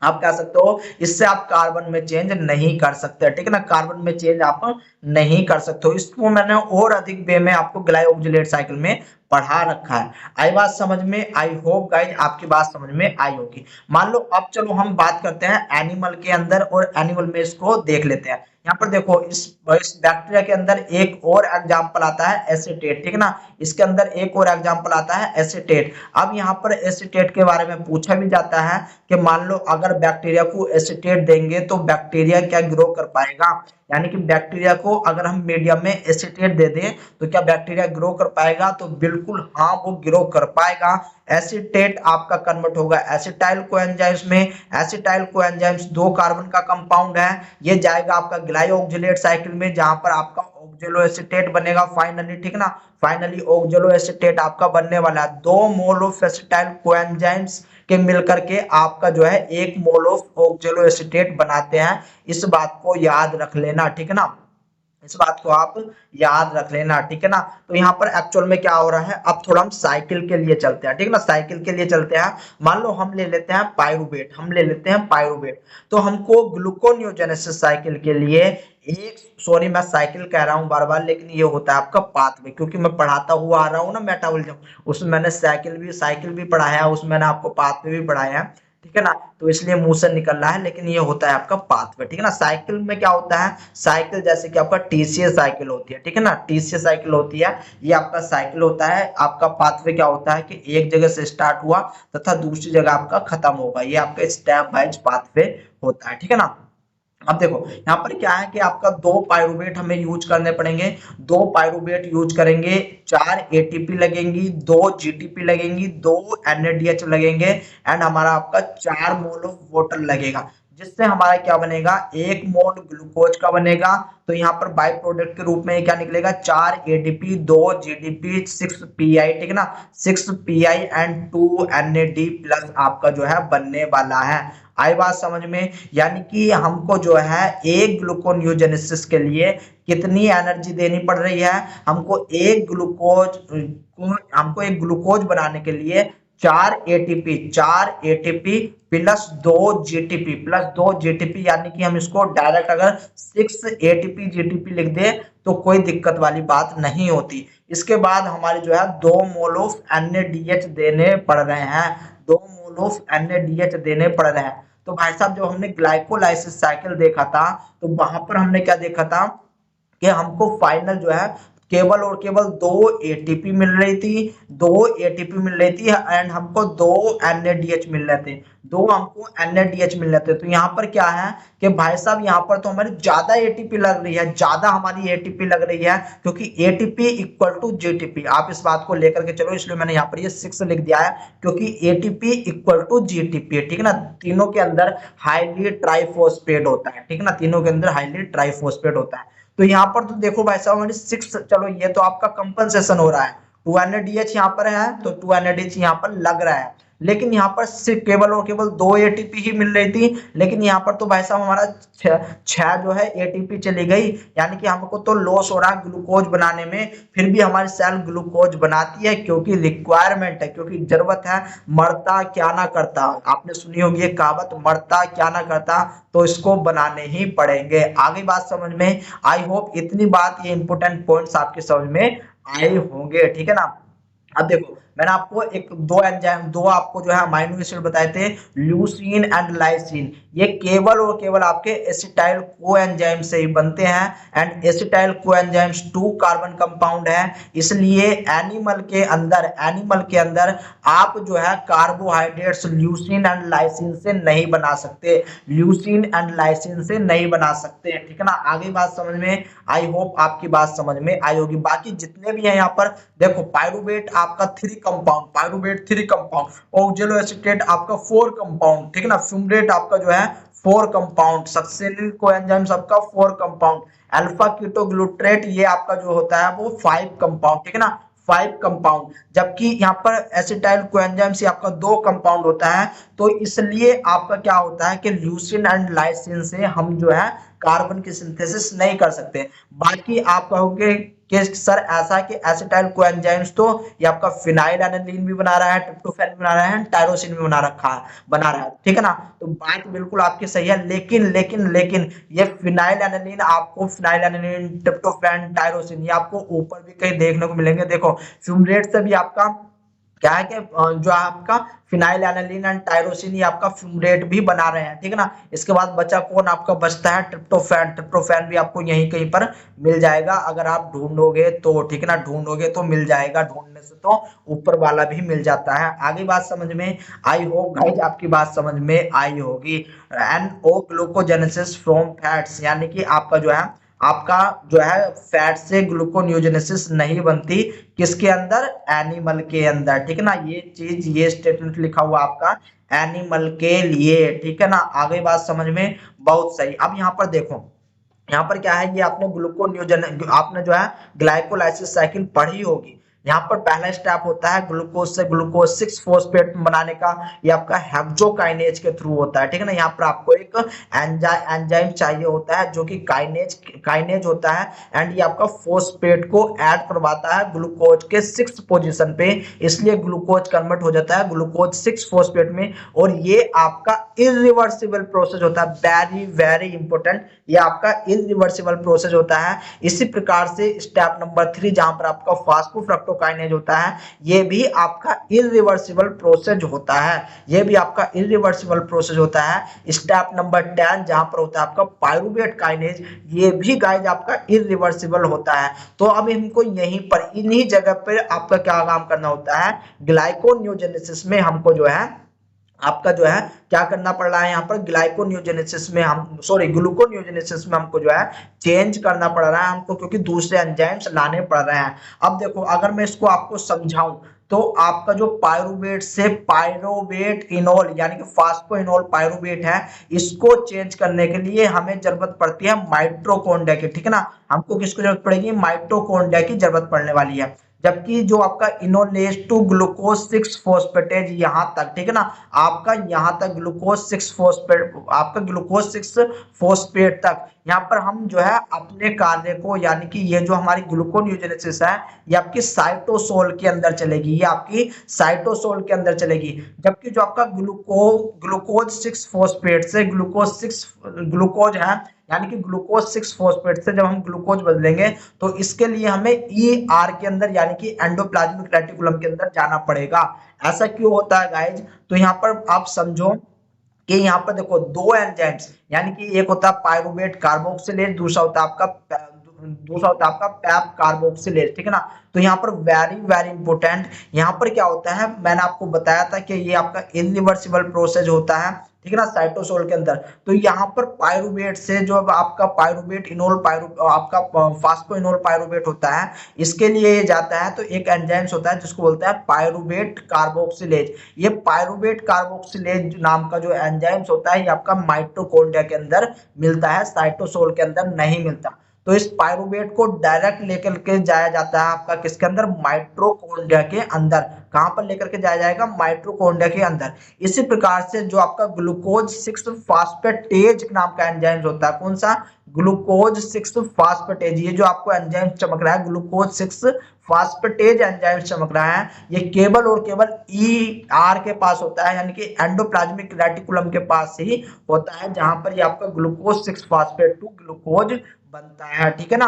आप कह सकते हो इससे आप कार्बन में चेंज नहीं कर सकते, ठीक है ना, कार्बन में चेंज आप नहीं कर सकते हो। इसको मैंने और अधिक वे में आपको ग्लाइऑक्सिलेट साइकिल में पढ़ा रखा है। आई बात समझ में, आई होप गाइज आपकी बात समझ में आई होगी। मान लो अब चलो हम बात करते हैं एनिमल के अंदर, और एनिमल में इसको देख लेते हैं। यहाँ पर देखो इस बैक्टीरिया के अंदर एक और एग्जाम्पल आता है एसीटेट, ठीक है ना, इसके अंदर एक और एग्जाम्पल आता है एसीटेट। अब यहाँ पर एसीटेट के बारे में पूछा भी जाता है कि मान लो अगर बैक्टीरिया को एसीटेट देंगे तो बैक्टीरिया क्या ग्रो कर पाएगा, यानी कि बैक्टीरिया को अगर हम मीडियम में एसीटेट दे दें तो क्या बैक्टीरिया ग्रो कर पाएगा, तो बिल्कुल हाँ वो ग्रो कर पाएगा। एसीटेट आपका कन्वर्ट होगा एसिटाइल कोएंजाइम्स में। एसिटाइल कोएंजाइम्स 2 कार्बन का कंपाउंड है, ये जाएगा आपका ग्लाइऑक्सिलेट साइकिल में, जहां पर आपका ऑक्जेलो एसीटेट बनेगा फाइनली, ठीक ना। फाइनली ऑक्जेलो एसीटेट आपका बनने वाला है। 2 मोल ऑफ एसिटाइल कोएंजाइम्स के मिलकर के आपका जो है 1 मोल ऑफ ऑक्जेलो एसीटेट बनाते हैं। इस बात को याद रख लेना, ठीक है ना, इस बात को आप याद रख लेना, ठीक है ना। तो यहाँ पर एक्चुअल में क्या हो रहा है, अब थोड़ा हम साइकिल के लिए चलते हैं, ठीक है ना, साइकिल के लिए चलते हैं। मान लो हम ले लेते हैं पायरुवेट, हम ले लेते हैं पायरुवेट। तो हमको ग्लूकोनियोजेनेसिस साइकिल के लिए एक, सॉरी मैं साइकिल कह रहा हूँ बार बार, लेकिन ये होता है आपका पाथवे, क्योंकि मैं पढ़ाता हुआ आ रहा हूँ ना मेटाबॉलिज्म, उसमें मैंने साइकिल भी पढ़ाया है, उसमें मैंने आपको पाथवे भी पढ़ाया है, ठीक है ना। तो इसलिए मुंह से निकल रहा है, लेकिन ये होता है आपका पाथवे, ठीक है ना। साइकिल में क्या होता है, साइकिल जैसे कि आपका टीसीएस साइकिल होती है, ठीक है ना, टीसीएस साइकिल होती है, ये आपका साइकिल होता है। आपका पाथवे क्या होता है कि एक जगह से स्टार्ट हुआ तथा दूसरी जगह आपका खत्म होगा, ये आपका स्टेप वाइज पाथवे होता है, ठीक है ना। अब देखो यहाँ पर क्या है कि आपका 2 पायरुवेट हमें यूज करने पड़ेंगे। 2 पायरुवेट यूज करेंगे, 4 एटीपी लगेंगी, 2 जीटीपी लगेंगी, 2 एनएडीएच लगेंगे, एंड हमारा आपका 4 मोल ऑफ वाटर लगेगा। जिससे हमारा क्या बनेगा, 1 मोल ग्लूकोज का बनेगा। तो यहाँ पर बाई प्रोडक्ट के रूप में क्या निकलेगा, 4 एडीपी, 2 जीडीपी, 6 पीआई, ठीक है ना, 6 पीआई एंड 2 एनएडी प्लस आपका जो है बनने वाला है। आई बात समझ में? यानी कि हमको जो है एक ग्लूकोनियोजेनेसिस के लिए कितनी एनर्जी देनी पड़ रही है, हमको एक ग्लूकोज बनाने के लिए 4 एटीपी प्लस 2 जीटीपी यानी कि हम इसको डायरेक्ट अगर 6 एटीपी जीटीपी लिख दे तो कोई दिक्कत वाली बात नहीं होती। इसके बाद हमारे जो है 2 मोल ऑफ एनएडीएच देने पड़ रहे हैं, 2 मोल ऑफ एनएडीएच देने पड़ रहे हैं। तो भाई साहब जब हमने ग्लाइकोलाइसिस साइकिल देखा था तो वहां पर हमने क्या देखा था कि हमको फाइनल जो है केवल और केवल 2 एटीपी मिल रही थी, 2 एटीपी मिल रही थी एंड हमको 2 एनएडीएच मिल रहे थे, 2 हमको एनएडीएच मिल रहे थे। तो यहाँ पर क्या है कि भाई साहब यहाँ पर तो हमारी ज्यादा एटीपी लग रही है, ज्यादा हमारी एटीपी लग रही है, क्योंकि एटीपी इक्वल टू जीटीपी, आप इस बात को लेकर के चलो, इसलिए मैंने यहाँ पर ये 6 लिख दिया है, क्योंकि एटीपी इक्वल टू जीटीपी है, ठीक है ना। तीनों के अंदर हाईली ट्राइफॉस्फेट होता है, ठीक है ना, तीनों के अंदर हाईली ट्राइफॉस्फेट होता है। तो यहाँ पर तो देखो भाई साहब हमारी 6, चलो ये तो आपका कंपनसेशन हो रहा है, 2 एनएडीएच यहाँ पर है तो 2 एनएडीएच यहाँ पर लग रहा है, लेकिन यहाँ पर सिर्फ केवल और केवल 2 एटीपी ही मिल रही थी, लेकिन यहाँ पर तो भाई साहब हमारा 6 जो है एटीपी चली गई, यानी कि हमको तो लॉस हो रहा है ग्लूकोज बनाने में। फिर भी हमारी सेल ग्लूकोज बनाती है क्योंकि रिक्वायरमेंट है, क्योंकि जरूरत है, मरता क्या ना करता, आपने सुनी होगी ये कहावत, मरता क्या ना करता, तो इसको बनाने ही पड़ेंगे। आगे बात समझ में? आई होप इतनी बात, ये इंपोर्टेंट पॉइंट्स आपके समझ में आए होंगे, ठीक है ना। अब देखो मैंने आपको दो आपको जो है अमाइनो एसिड बताए थे, ल्यूसीन एंड लाइसिन, ये केवल और केवल आपके एसिटाइल कोएंजाइम से ही बनते हैं and acetyl coenzymes 2 carbon compound है, इसलिए एनिमल के अंदर आप जो है कार्बोहाइड्रेट्स ल्यूसीन एंड लाइसिन से नहीं बना सकते, ठीक है ना। आगे बात समझ में? आई होप आपकी बात समझ में आई होगी। बाकी जितने भी हैं यहाँ पर देखो, पायरुवेट आपका 3 कंपाउंड, ऑक्जेलो एसीटेट आपका 4 कंपाउंड, ठीक है ना, फ्यूमरेट आपका जो है 4 कंपाउंड, सक्सेनिल कोएंजाइम्स आपका 4 कंपाउंड, अल्फा कीटोग्लूट्रेट ये आपका जो होता है वो 5 कंपाउंड, ठीक है ना, 5 कंपाउंड, जबकि यहाँ पर एसिटाइल कोएंजाइम से आपका 2 कंपाउंड होता है। तो इसलिए आपका क्या होता है कि ल्यूसीन एंड लाइसिन से हम जो है कार्बन की सिंथेसिस नहीं कर सकते। बाकी आप कहोगे कि सर ऐसा है कि एसिटाइल कोएंजाइम्स तो ये आपका फिनाइल एनालिन भी बना रहा है, ट्रिप्टोफैन भी बना रहा है, टायरोसिन भी बना रहा है, ठीक है ना। तो बात बिल्कुल आपकी सही है, लेकिन ये फिनाइल एनालिन, ट्रिप्टोफैन, टायरोसिन ये आपको ऊपर भी कहीं देखने को मिलेंगे। देखो फ्यूमरेट से भी आपका क्या है कि जो आपका फिनाइल एनालिन एंड टायरोसिन ये आपका फ्यूमरेट भी बना रहे हैं, ठीक है ना। इसके बाद बचा कौन आपका बचता है, ट्रिप्टोफैन भी आपको यहीं कहीं पर मिल जाएगा, अगर आप ढूंढोगे तो, ठीक है ना, ढूंढोगे तो मिल जाएगा, ढूंढने से तो ऊपर वाला भी मिल जाता है। आगे बात समझ में आई होप गाइस, आपकी बात समझ में आई होगी। एनओ ग्लूकोजेनेसिस फ्रॉम फैट्स, यानी कि आपका जो है फैट से ग्लूकोनियोजेनेसिस नहीं बनती, किसके अंदर, एनिमल के अंदर, ठीक है ना। ये स्टेटमेंट लिखा हुआ आपका एनिमल के लिए, ठीक है ना। आगे बात समझ में बहुत सही। अब यहाँ पर देखो, यहाँ पर क्या है, ये आपने जो है ग्लाइकोलाइसिस साइकिल पढ़ी होगी। यहाँ पर पहला स्टेप होता है ग्लूकोज से ग्लूकोज 6 फॉस्फेट बनाने का, ये आपका हेक्सोकाइनेज के थ्रू होता है, ठीक है ना। यहाँ पर आपको एक एंजाइम चाहिए होता है जो कि काइनेज होता है एंड ये आपका फॉस्फेट को ऐड करवाता है ग्लूकोज के 6 पोजीशन पे, इसलिए ग्लूकोज कन्वर्ट हो जाता है ग्लूकोज 6 फॉस्फेट में, और ये आपका इरिवर्सिबल प्रोसेस होता है, वेरी वेरी इंपॉर्टेंट, ये आपका इरिवर्सिबल प्रोसेस होता है। इसी प्रकार से स्टेप नंबर 3 जहां पर आपका फास्फोफ्रक्टोकाइनेज होता है, ये भी आपका इरिवर्सिबल प्रोसेस होता है, स्टेप नंबर 10 जहां पर होता है आपका पायरुवेट काइनेज, ये भी गाइस आपका इरिवर्सिबल होता है। तो अब इनको यहीं पर इन्हीं जगह पर आपका क्या काम करना होता है, ग्लाइकोनियोजेनेसिस में हमको जो है आपका जो है क्या करना पड़ रहा है, यहाँ पर ग्लूकोनियोजेनेसिस में हमको जो है चेंज करना पड़ रहा है हमको, क्योंकि दूसरे एंजाइम्स लाने पड़ रहे हैं। अब देखो अगर मैं इसको आपको समझाऊं तो आपका जो पायरुवेट से पायरुवेट इनोल यानी कि फास्फोइनोल पायरुवेट है, इसको चेंज करने के लिए हमें जरूरत पड़ती है माइटोकॉन्ड्रिया की, ठीक है ना। हमको किसको जरूरत पड़ेगी, माइटोकॉन्ड्रिया की जरूरत पड़ने वाली है। जबकि जो आपका इनोलेज टू ग्लूकोज 6 फॉस्फेटेज यहां तक, ठीक है ना, आपका यहां तक ग्लूकोज 6 फॉस्फेट, आपका ग्लूकोज 6 फॉस्फेट तक यहाँ पर हम जो है अपने कार्य को, यानी कि ये जो हमारी ग्लूकोनियोजेनेसिस है, ये आपकी साइटोसोल के अंदर चलेगी, ये आपकी साइटोसोल के अंदर चलेगी। जबकि जो आपका ग्लूकोज 6 फॉस्फेट से ग्लूकोज है, यानी कि ग्लूकोज 6 फॉस्फेट से जब हम ग्लूकोज बदलेंगे तो इसके लिए हमें ई आर के अंदर यानी कि एंडोप्लाज्मिक रेटिकुलम के अंदर जाना पड़ेगा। ऐसा क्यों होता है गाइज, तो यहाँ पर आप समझो कि यहाँ पर देखो दो एंजाइम्स, यानी कि एक होता है पायरुवेट कार्बोक्सिलेज, दूसरा होता है आपका पैप कार्बोक्सिलेज, ठीक है ना। तो यहाँ पर वेरी वेरी इंपॉर्टेंट, यहाँ पर क्या होता है, मैंने आपको बताया था कि ये आपका इरिवर्सिबल प्रोसेस होता है, ठीक है ना, साइटोसोल के अंदर। तो यहाँ पर पायरुवेट से जो आपका पायरुवेट इनोल आपका फास्फोइनोल पायरुवेट होता है, इसके लिए ये जाता है तो एक एंजाइम्स होता है जिसको बोलते हैं पायरुवेट कार्बोक्सिलेज। ये पायरुवेट कार्बोक्सिलेज नाम का जो एंजाइम्स होता है, ये आपका माइटोकॉन्ड्रिया के अंदर मिलता है, साइटोसोल के अंदर नहीं मिलता। तो इस पायरुवेट को डायरेक्ट लेकर के जाया जाता है आपका किसके अंदर, माइटोकॉन्ड्रिया के अंदर। कहां पर लेकर के जाया जाएगा, माइटोकॉन्ड्रिया के अंदर। इसी प्रकार से जो आपका ग्लूकोज 6 फास्फेटेज नाम का एंजाइम होता है, कौन सा, ग्लूकोज 6 फास्फेटेज, ये जो आपको एंजाइम चमक रहा है ग्लूकोज 6 फास्फेटेज एंजाइम चमक रहा है, ये केवल और केवल ई आर के पास होता है, यानी कि एंडोप्लाज्मिक रेटिकुलम के पास ही होता है, जहां पर ये आपका ग्लूकोज 6 फास्फेट टू ग्लूकोज बनता है, ठीक है ना।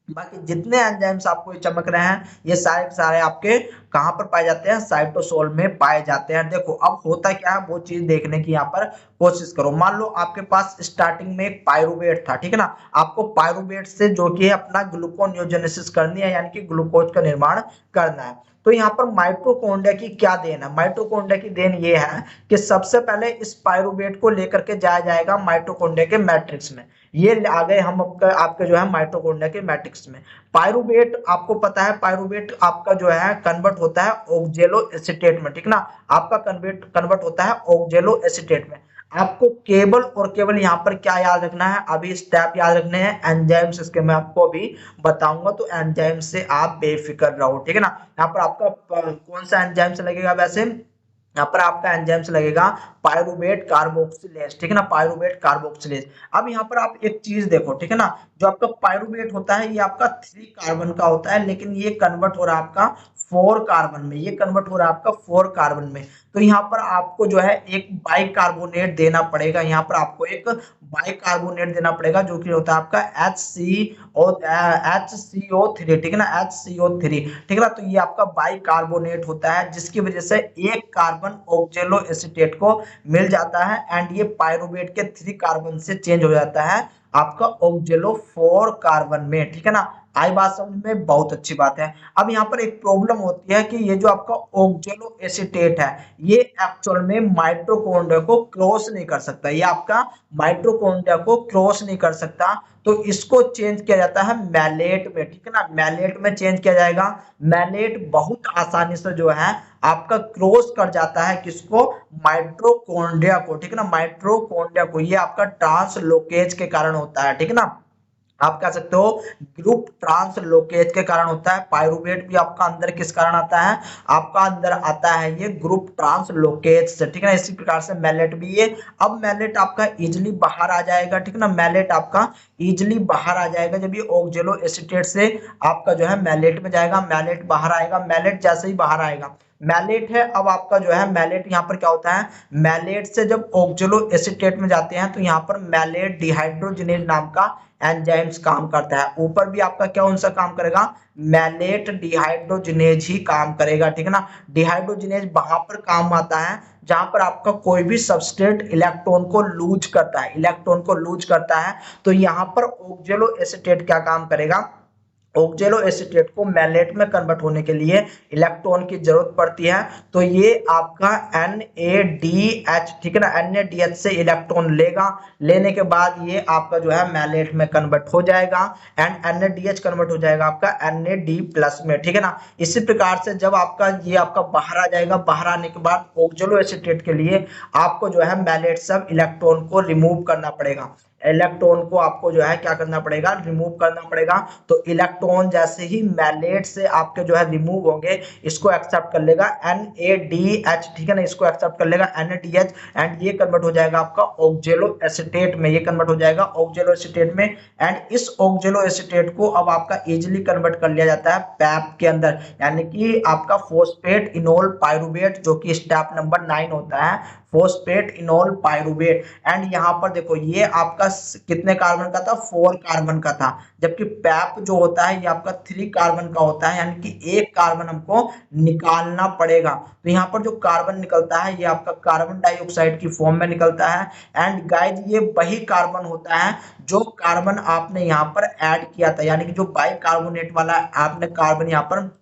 बाकी जितने एंजाइम्स आपको ये चमक रहे हैं, ये सारे के सारे आपके कहां पर पाए जाते हैं, साइटोसोल में पाए जाते हैं। देखो अब होता क्या है, वो चीज देखने की यहाँ पर कोशिश करो। मान लो आपके पास स्टार्टिंग में एक पायरुवेट था, ठीक है ना, आपको पायरुवेट से जो कि अपना ग्लूकोनियोजेनेसिस करनी है, यानी कि ग्लूकोज का निर्माण करना है। तो यहाँ पर माइटोकॉन्ड्रिया की क्या देन है, माइटोकॉन्ड्रिया की देन ये है कि सबसे पहले इस पायरुवेट को लेकर के जाया जाएगा माइटोकॉन्ड्रिया के मैट्रिक्स में। ये आ गए हम आपके जो है माइटोकॉन्ड्रिया के मैट्रिक्स में। पायरुवेट आपको पता है, पायरुवेट आपका जो है कन्वर्ट होता है ऑक्जेलो एसीटेट में, ठीक ना, आपका कन्वर्ट होता है ऑक्जेलो एसीटेट में। आपको केवल और केवल यहाँ पर क्या याद रखना है, अभी स्टेप याद रखने हैं, एंजाइम्स इसके मैं आपको अभी बताऊंगा, तो एंजाइम से आप बेफिक्र रहो, ठीक है ना। यहाँ पर आपका कौन सा एंजाइम से लगेगा, वैसे यहाँ पर आपका एंजाइम से लगेगा पायरुवेट कार्बोक्सिलेज, ठीक है ना, पायरुवेट कार्बोक्सिलेज। अब यहाँ पर आप एक चीज देखो, ठीक है ना, जो आपका पायरुवेट होता है ये आपका 3 कार्बन का होता है, लेकिन ये कन्वर्ट हो रहा है आपका 4 कार्बन में, ये कन्वर्ट हो रहा है आपका 4 कार्बन में। तो यहाँ पर आपको जो है एक बाइकार्बोनेट देना पड़ेगा, यहाँ पर आपको एक बाइकार्बोनेट देना पड़ेगा, जो कि होता है आपका HCO3, ठीक है ना, HCO3, ठीक है ना। तो ये आपका बाइकार्बोनेट होता है, जिसकी वजह से एक कार्बन ऑक्जेलो एसीटेट को मिल जाता है, एंड ये पायरुवेट के 3 कार्बन से चेंज हो जाता है आपका ऑक्जेलो 4 कार्बन में, ठीक है ना। आई बात समझ में, बहुत अच्छी बात है। अब यहाँ पर एक प्रॉब्लम होती है कि ये जो आपका ऑक्जेलो एसीटेट है, ये एक्चुअल में माइटोकॉन्ड्रिया को क्रॉस नहीं कर सकता, ये आपका माइटोकॉन्ड्रिया को क्रॉस नहीं कर सकता। तो इसको चेंज किया जाता है मैलेट में, ठीक है ना, मैलेट में चेंज किया जाएगा। मैलेट बहुत आसानी से जो है आपका क्रॉस कर जाता है किसको, माइटोकॉन्ड्रिया को, ठीक है ना, माइटोकॉन्ड्रिया को। ये आपका ट्रांसलोकेज के कारण होता है, ठीक है ना, आप कह सकते हो ग्रुप ट्रांसलोकेज के कारण होता है। पायरुवेट भी आपका अंदर किस कारण आता है, आपका अंदर आता है ये ग्रुप ट्रांसलोकेज से, ठीक है ना। इसी प्रकार से मैलेट भी ये, अब मैलेट आपका इजिली बाहर आ जाएगा, ठीक है ना, मैलेट आपका इजिली बाहर आ जाएगा जब ये ऑक्जेलो एसीटेट से आपका जो है मैलेट में जाएगा, मैलेट बाहर आएगा। मैलेट जैसे ही बाहर आएगा, मैलेट है, अब आपका जो है मैलेट यहाँ पर क्या होता है, मैलेट से जब ऑक्जेलो एसीटेट में जाते हैं तो यहाँ पर मैलेट डिहाइड्रोजिनेज नाम का एंजाइम्स काम करता है। ऊपर भी आपका क्या उनसा काम करेगा, मैलेट डिहाइड्रोजिनेज ही काम करेगा, ठीक है ना। डिहाइड्रोजिनेज वहां पर काम आता है जहां पर आपका कोई भी सबस्ट्रेट इलेक्ट्रॉन को लूज करता है, इलेक्ट्रॉन को लूज करता है। तो यहाँ पर ऑक्जेलो एसीटेट क्या काम करेगा, ऑक्जेलो एसीटेट को मैलेट में कन्वर्ट होने के लिए इलेक्ट्रॉन की जरूरत पड़ती है। तो ये आपका NADH, ठीक है ना, NADH से इलेक्ट्रॉन लेगा, लेने के बाद ये आपका जो है मैलेट में कन्वर्ट हो जाएगा एंड NADH कन्वर्ट हो जाएगा आपका NAD प्लस में, ठीक है ना। इसी प्रकार से जब आपका ये आपका बाहर आ जाएगा, बाहर आने के बाद ऑक्जेलो एसीटेट के लिए आपको जो है मैलेट सब इलेक्ट्रॉन को रिमूव करना पड़ेगा, इलेक्ट्रॉन को आपको जो है क्या करना पड़ेगा, रिमूव करना पड़ेगा। तो इलेक्ट्रॉन जैसे ही मैलेट से आपके जो है रिमूव होंगे, इसको एक्सेप्ट कर लेगा NADH, ठीक है ना, इसको एक्सेप्ट कर लेगा NADH एंड ये कन्वर्ट हो जाएगा आपका ऑक्जेलो एसीटेट में, ये कन्वर्ट हो जाएगा ऑक्जेलो एसीटेट में। एंड इस ऑक्जेलो एसीटेट को अब आपका इजीली कन्वर्ट कर लिया जाता है पैप के अंदर, यानी कि आपका फॉस्फेट इनोल पाइरुवेट, जो कि स्टेप नंबर 9 होता है, फॉस्फेट इनोल पाइरुवेट। एंड यहाँ पर देखो ये आपका कितने कार्बन का था, 4 कार्बन का था, जबकि पैप जो होता है ये आपका 3 कार्बन का होता है, यानी कि एक कार्बन हमको निकालना पड़ेगा। तो यहाँ पर जो कार्बन निकलता है ये आपका कार्बन डाइऑक्साइड की फॉर्म में निकलता है। एंड गाइज ये वही कार्बन होता है जो कार्बन आपने यहाँ पर ऐड किया था, यानी कि जो बाइकार्बोनेट वाला आपने कार्बन यहाँ पर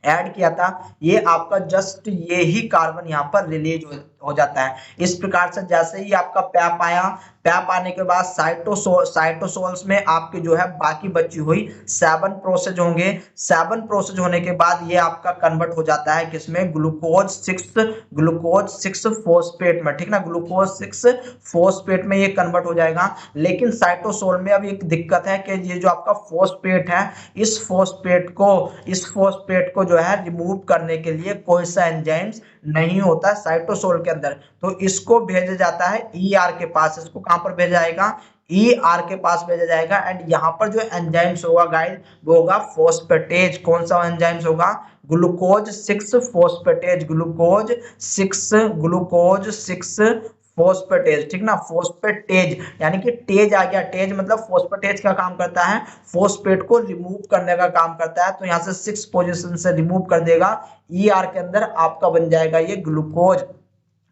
ऐड किया था, ये आपका जस्ट ये ही कार्बन यहाँ पर रिलीज हो जाता है। इस प्रकार से जैसे ही आपका पैप आया, पैप आने के बाद साइटोसोल्स में आपके जो है बाकी बची हुई 7 प्रोसेस होंगे। 7 प्रोसेस होने के बाद ये आपका कन्वर्ट हो जाता है किसमें, ग्लूकोज 6 फॉस्फेट में, ठीक ना, ग्लूकोज 6 फॉस्फेट में ये कन्वर्ट हो जाएगा। लेकिन साइटोसोल में अब एक दिक्कत है कि ये जो आपका फॉस्फेट है, इस फॉस्फेट को जो है रिमूव करने के लिए कोई सा एंजाइम्स नहीं होता साइटोसोल के अंदर, तो इसको भेजा जाता है ER के पास। इसको कहां पर भेजा जाएगा, ER के पास भेजा जाएगा। एंड यहाँ पर जो एंजाइम्स होगा गाइस, वो होगा फॉस्फेटेज। कौन सा एंजाइम्स होगा, ग्लूकोज 6 फॉस्फेटेज, ग्लूकोज 6 फॉस्फेटेज, ठीक ना, फॉस्फेटेज यानी कि टेज आ गया, टेज मतलब फॉस्फेटेज का काम करता है, फॉस्फेट को रिमूव करने का काम करता है। तो यहाँ से 6 पोजीशन से रिमूव कर देगा, ER के अंदर आपका बन जाएगा ये ग्लूकोज,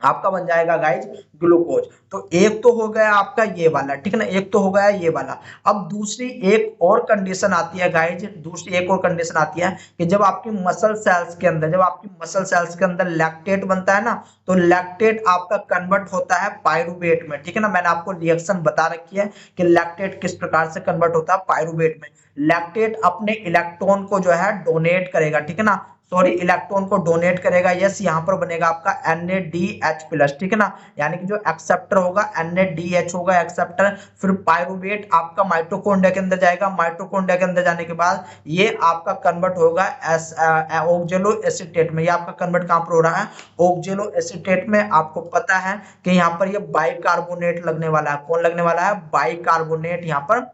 आपका बन जाएगा गाइज ग्लूकोज। तो एक तो हो गया आपका ये वाला, ठीक है ना, एक तो हो गया ये वाला। अब दूसरी एक और कंडीशन आती है गाइज, दूसरी एक और कंडीशन आती है कि जब आपकी मसल सेल्स के अंदर लैक्टेट बनता है ना, तो लैक्टेट आपका कन्वर्ट होता है पाइरुवेट में, ठीक है ना। मैंने आपको रिएक्शन बता रखी है कि लैक्टेट किस प्रकार से कन्वर्ट होता है पाइरुवेट में। लैक्टेट अपने इलेक्ट्रॉन को जो है डोनेट करेगा, ठीक है ना, सॉरी इलेक्ट्रॉन को डोनेट करेगा। यस, यहाँ पर बनेगा आपका NADH प्लस, ठीक है ना, यानी कि जो एक्सेप्टर होगा NADH होगा एक्सेप्टर। फिर पाइरुवेट आपका माइटोकॉन्ड्रिया के अंदर जाएगा, माइटोकॉन्ड्रिया के अंदर जाने के बाद ये आपका कन्वर्ट होगा ऑक्जेलो एसीटेट में। ये आपका कन्वर्ट कहां पर हो रहा है, ऑक्जेलो एसीटेट में। आपको पता है कि यहाँ पर ये बाइकार्बोनेट लगने वाला है, कौन लगने वाला है, बाइकार्बोनेट यहाँ पर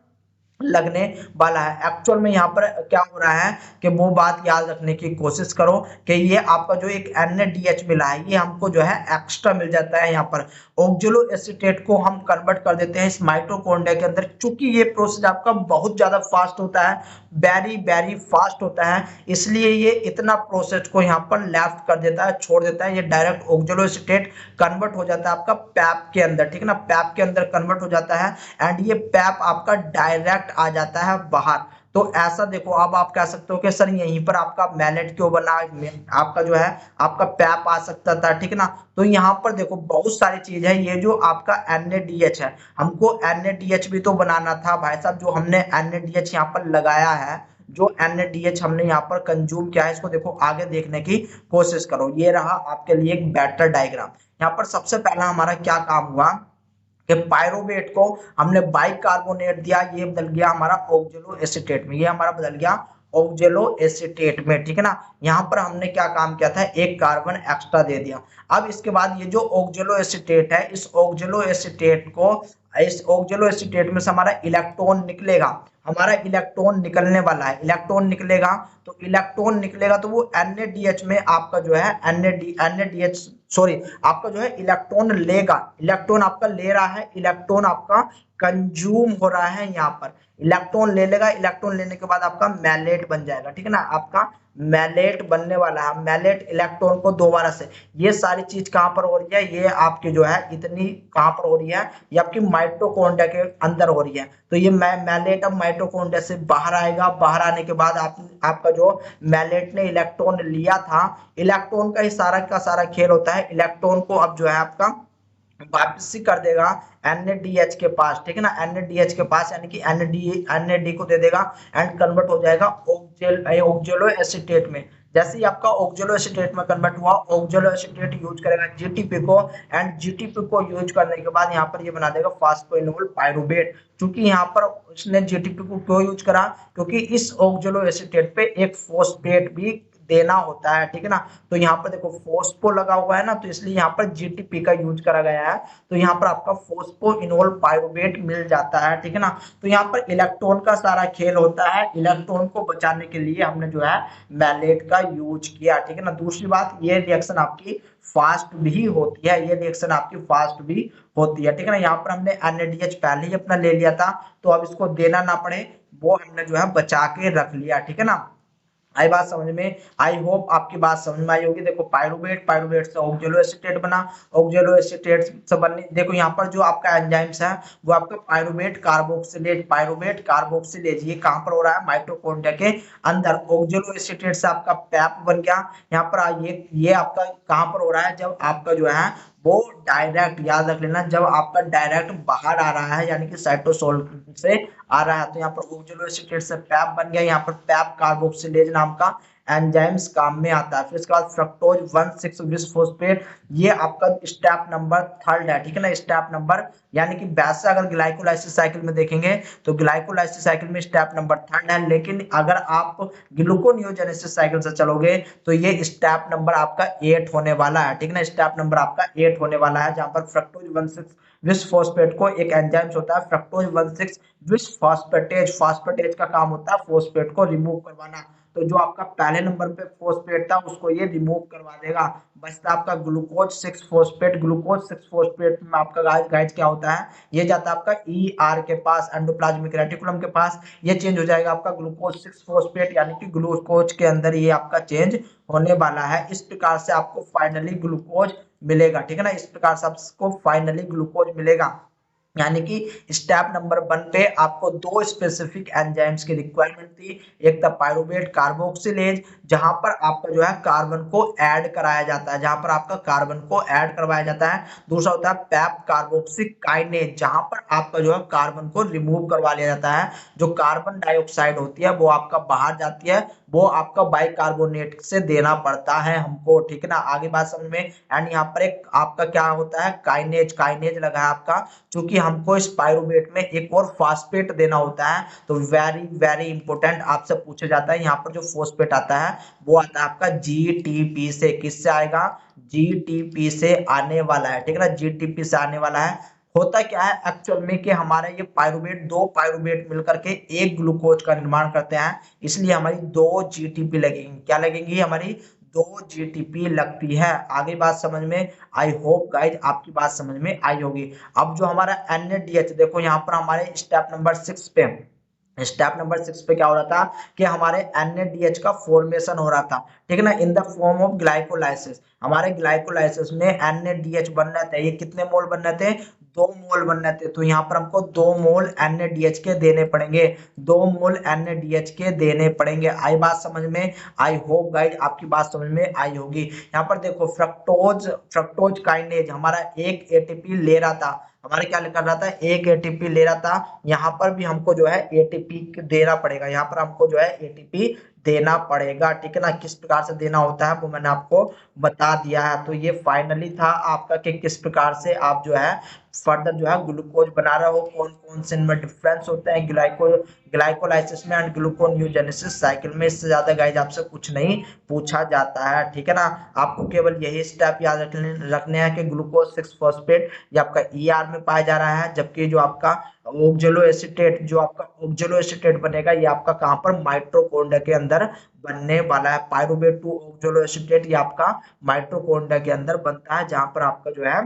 लगने वाला है। एक्चुअल में यहाँ पर क्या हो रहा है कि वो बात याद रखने की कोशिश करो कि ये आपका जो एक NADH मिला है, ये हमको जो है एक्स्ट्रा मिल जाता है। यहाँ पर ऑक्जेलो एसीटेट को हम कन्वर्ट कर देते हैं इस माइटोकॉन्ड्रिया के अंदर। चूंकि ये प्रोसेस आपका बहुत ज्यादा फास्ट होता है, वेरी फास्ट होता है, इसलिए ये इतना प्रोसेस को यहाँ पर लेफ्ट कर देता है, छोड़ देता है। ये डायरेक्ट ऑक्जेलो एसीटेट कन्वर्ट हो जाता है आपका पैप के अंदर, ठीक है ना, पैप के अंदर कन्वर्ट हो जाता है। एंड ये पैप आपका डायरेक्ट आ जाता है बाहर। तो ऐसा देखो, अब आप कह सकते हो कि सर यहीं पर आपका मैलेट क्यों बना, आपका जो है आपका पैप आ सकता था, ठीक है ना। तो यहाँ पर देखो बहुत सारी चीज है, ये जो आपका NADH है, हमको NADH भी तो बनाना था भाई साहब। जो हमने NADH यहाँ पर लगाया है, जो NADH हमने यहाँ पर कंज्यूम किया है, इसको देखो आगे देखने की कोशिश करो। ये रहा आपके लिए एक बेटर डायग्राम। यहाँ पर सबसे पहला हमारा क्या काम हुआ कि पाइरुवेट को हमने बाइकार्बोनेट दिया, ये बदल गया हमारा ऑक्जेलो एसीटेट में, ये हमारा बदल गया ऑक्जेलो एसीटेट में, ठीक है ना। यहाँ पर हमने क्या काम किया था, एक कार्बन एक्स्ट्रा दे दिया। अब इसके बाद ये जो ऑक्जेलो एसीटेट है, इस ऑक्जेलो एसीटेट में से हमारा इलेक्ट्रॉन निकलेगा, हमारा इलेक्ट्रॉन निकलने वाला है। इलेक्ट्रॉन निकलेगा तो वो NADH में आपका जो है NADH सॉरी, आपका जो है इलेक्ट्रॉन लेगा, इलेक्ट्रॉन आपका ले रहा है, इलेक्ट्रॉन आपका कंज्यूम हो रहा है यहाँ पर, इलेक्ट्रॉन ले लेगा, इलेक्ट्रॉन लेने के बाद आपका मैलेट बन जाएगा, ठीक है ना, आपका मैलेट बनने वाला है, मैलेट इलेक्ट्रॉन को दोबारा से, ये सारी चीज कहां पर हो रही है, ये आपकी जो है इतनी कहां पर हो रही है, ये आपकी माइटोकॉन्ड्रिया के अंदर हो रही है। तो ये मैलेट अब माइटोकॉन्ड्रिया से बाहर आएगा, बाहर आने के बाद आपका जो मैलेट ने इलेक्ट्रॉन लिया था, इलेक्ट्रॉन का ही सारा का सारा खेल होता है, इलेक्ट्रॉन को अब जो है आपका वापसी कर देगा NADH के पास, ठीक है ना, NADH के पास, यानी कि NAD को दे देगा एंड कन्वर्ट हो जाएगा ऑक्जेलो एसीटेट में। जैसे ही आपका ऑक्जेलो एसीटेट में कन्वर्ट हुआ, ऑक्जेलो एसीटेट यूज करेगा GTP को, एंड GTP को यूज करने के बाद यहाँ पर ये बना देगा फास्फोइनोल पायरुवेट। क्योंकि यहाँ पर उसने GTP को क्यों यूज करा, क्योंकि इस ऑक्जेलो एसीटेट पे एक फॉस्फेट भी देना होता है, ठीक है ना, तो यहाँ पर देखो फोस्फो लगा हुआ है ना, तो इसलिए यहाँ पर GTP का यूज करा गया है, तो यहाँ पर आपका फोस्फोइनोल पायरुवेट मिल जाता है, ठीक है ना। तो यहाँ पर इलेक्ट्रॉन का सारा खेल होता है, इलेक्ट्रॉन को बचाने के लिए हमने जो है मैलेट का यूज किया, ठीक है ना। दूसरी बात, ये रिएक्शन आपकी फास्ट भी होती है, ये रिएक्शन आपकी फास्ट भी होती है, ठीक है ना। यहाँ पर हमने NADH पहले ही अपना ले लिया था, तो अब इसको देना ना पड़े, वो हमने जो है बचा के रख लिया, ठीक है ना। आई बात समझ में, आई होप आपकी बात समझ में आई होगी। देखो पायरुवेट, पायरुवेट से ऑक्जेलो एसीटेट बना, ऑक्जेलो एसीटेट से बनने, देखो यहाँ पर जो आपका एंजाइम्स है वो आपका पायरुवेट कार्बोक्सिलेज, पायरुवेट कार्बोक्सिलेज, ये कहां पर हो रहा है, माइटोकॉन्ड्रिया के अंदर। ऑक्जेलो एसीटेट से आपका पैप बन गया, यहाँ पर ये आपका कहां पर हो रहा है, जब आपका जो है वो डायरेक्ट, याद रख लेना, जब आपका डायरेक्ट बाहर आ रहा है, यानी कि साइटोसोल से आ रहा है, तो यहाँ पर ऑक्जेलो एसीटेट से पैप बन गया, यहाँ पर पैप कार्बोक्सिलेज नाम का एंजाइम्स काम में आता है। फिर इसके बाद फ्रक्टोज 1,6 बिस्फोस्फेट, ये आपका स्टेप नंबर 3 है, ठीक है ना, स्टेप नंबर, यानी कि वैसे अगर ग्लाइकोलाइसिस साइकिल में देखेंगे तो ग्लाइकोलाइसिस साइकिल में स्टेप नंबर 3 है, लेकिन अगर आप ग्लूकोनियोजेनेसिस साइकिल से चलोगे तो ये स्टेप नंबर आपका 8 होने वाला है, ठीक है ना, स्टेप नंबर आपका 8 होने वाला है, जहां पर फ्रक्टोज 1,6 बिस्फोस्फेट को एक एंजाइम्स होता है फ्रक्टोज 1,6 बिस्फॉस्फेटेज, फॉस्फेटेज का काम होता है फॉस्फेट को रिमूव करवाना, तो जो आपका पहले नंबर पे फॉस्फेट था उसको ये रिमूव करवा देगा, बचता आपका ग्लूकोज 6 फॉस्फेट, ग्लूकोज 6 फॉस्फेट में आपका गाइस क्या होता है, ये जाता है आपका ER के पास, एंडोप्लाज्मिक रेटिकुलम के पास, ये चेंज हो जाएगा आपका ग्लूकोज 6 फॉस्फेट, यानी कि ग्लूकोज के अंदर ये आपका चेंज होने वाला है। इस प्रकार से आपको फाइनली ग्लूकोज मिलेगा, ठीक है ना, इस प्रकार से आपको फाइनली ग्लूकोज मिलेगा। यानी कि स्टेप नंबर 1 पे आपको दो स्पेसिफिक एंजाइम्स की रिक्वायरमेंट थी, एक था पायरुवेट कार्बोक्सिलेज, जहां पर आपका जो है कार्बन को ऐड कराया जाता है, जहां पर आपका कार्बन को ऐड करवाया जाता है, दूसरा होता है पैप कार्बोक्सिक काइनेज, जहां पर आपका जो है कार्बन को रिमूव करवा लिया जाता है, जो कार्बन डाइऑक्साइड होती है वो आपका बाहर जाती है, वो आपका बाइकार्बोनेट से देना पड़ता है हमको, ठीक है ना, आगे बात समझ में। एंड यहाँ पर एक आपका क्या होता है, काइनेज, काइनेज लगा है आपका, क्योंकि हमको इस पायरुवेट में एक और फॉस्फेट देना होता है, तो वेरी वेरी इंपॉर्टेंट आपसे पूछा जाता है, यहाँ पर जो फॉस्फेट आता है वो आता है आपका GTP से, किससे आएगा, GTP से आने वाला है, ठीक है ना, GTP से आने वाला है। होता क्या है एक्चुअल में कि हमारे ये पायरुवेट, दो पायरुवेट मिलकर के एक ग्लूकोज का निर्माण करते हैं, इसलिए हमारी 2 GTP लगेंगी, क्या लगेंगी, हमारी 2 GTP लगती है। आगे बात समझ में, आई होप गाइज आपकी बात समझ में आई होगी। अब जो हमारा NADH, देखो यहाँ पर हमारे स्टेप नंबर 6 पे, स्टेप नंबर 6 पे क्या हो रहा था कि हमारे NADH का फॉर्मेशन हो रहा था, ठीक है ना, in the form of glycolysis, हमारे ग्लाइकोलाइसिस में NADH बन रहे थे, ये कितने मोल बन रहे थे, 2 मोल बन रहे थे, तो यहाँ पर हमको 2 मोल NADH के देने पड़ेंगे, 2 मोल NADH के देने पड़ेंगे। आई बात समझ में, आई होप गाइज आपकी बात समझ में आई होगी। यहाँ पर देखो फ्रक्टोज, फ्रक्टोज काइनेज हमारा एक ATP ले रहा था, हमारे क्या कर रहा था, एक ATP ले रहा था, यहाँ पर भी हमको जो है ATP देना पड़ेगा, यहाँ पर हमको जो है ATP देना पड़ेगा, ठीक है ना, किस प्रकार से देना होता है वो मैंने आपको बता दिया है। तो ये फाइनली था आपका कि किस प्रकार से आप जो है फर्दर जो है ग्लूकोज बना रहे हो, कौन कौन से इनमें डिफरेंस होते हैं ग्लाइकोलाइसिस में एंड ग्लूकोन्यूजेनेसिस साइकिल में। इससे ज्यादा गाइज आपसे कुछ नहीं पूछा जाता है, ठीक है ना। आपको केवल यही स्टेप याद रखने हैं कि ग्लूकोज 6 फॉस्फेट ये आपका ईआर में पाया जा रहा है, जबकि जो आपका ऑक्जेलो एसीटेट बनेगा ये आपका कहां पर, माइटोकॉन्ड्रिया के अंदर बनने वाला है। पायरुवेट टू ऑक्जेलो एसीटेट ये आपका माइटोकॉन्ड्रिया के अंदर बनता है, जहां पर आपका जो है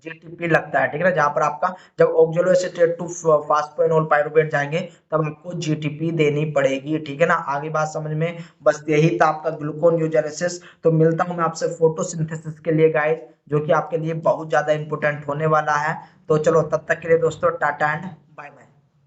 जीटीपी लगता है, ठीक है ना। जहां पर आपका जब ऑक्जेलो एसीटेट टू फास्फोइनोल पायरुवेट जाएंगे तब आपको जीटीपी देनी पड़ेगी, ठीक है ना। आगे बात समझ में, बस यही था आपका ग्लूकोन्यूजेनेसिस। तो मिलता हूं मैं आपसे फोटोसिंथेसिस के लिए गाइस, जो कि आपके लिए बहुत ज्यादा इंपॉर्टेंट होने वाला है। तो चलो तब तक के लिए दोस्तों टाटा एंड बाय बाय।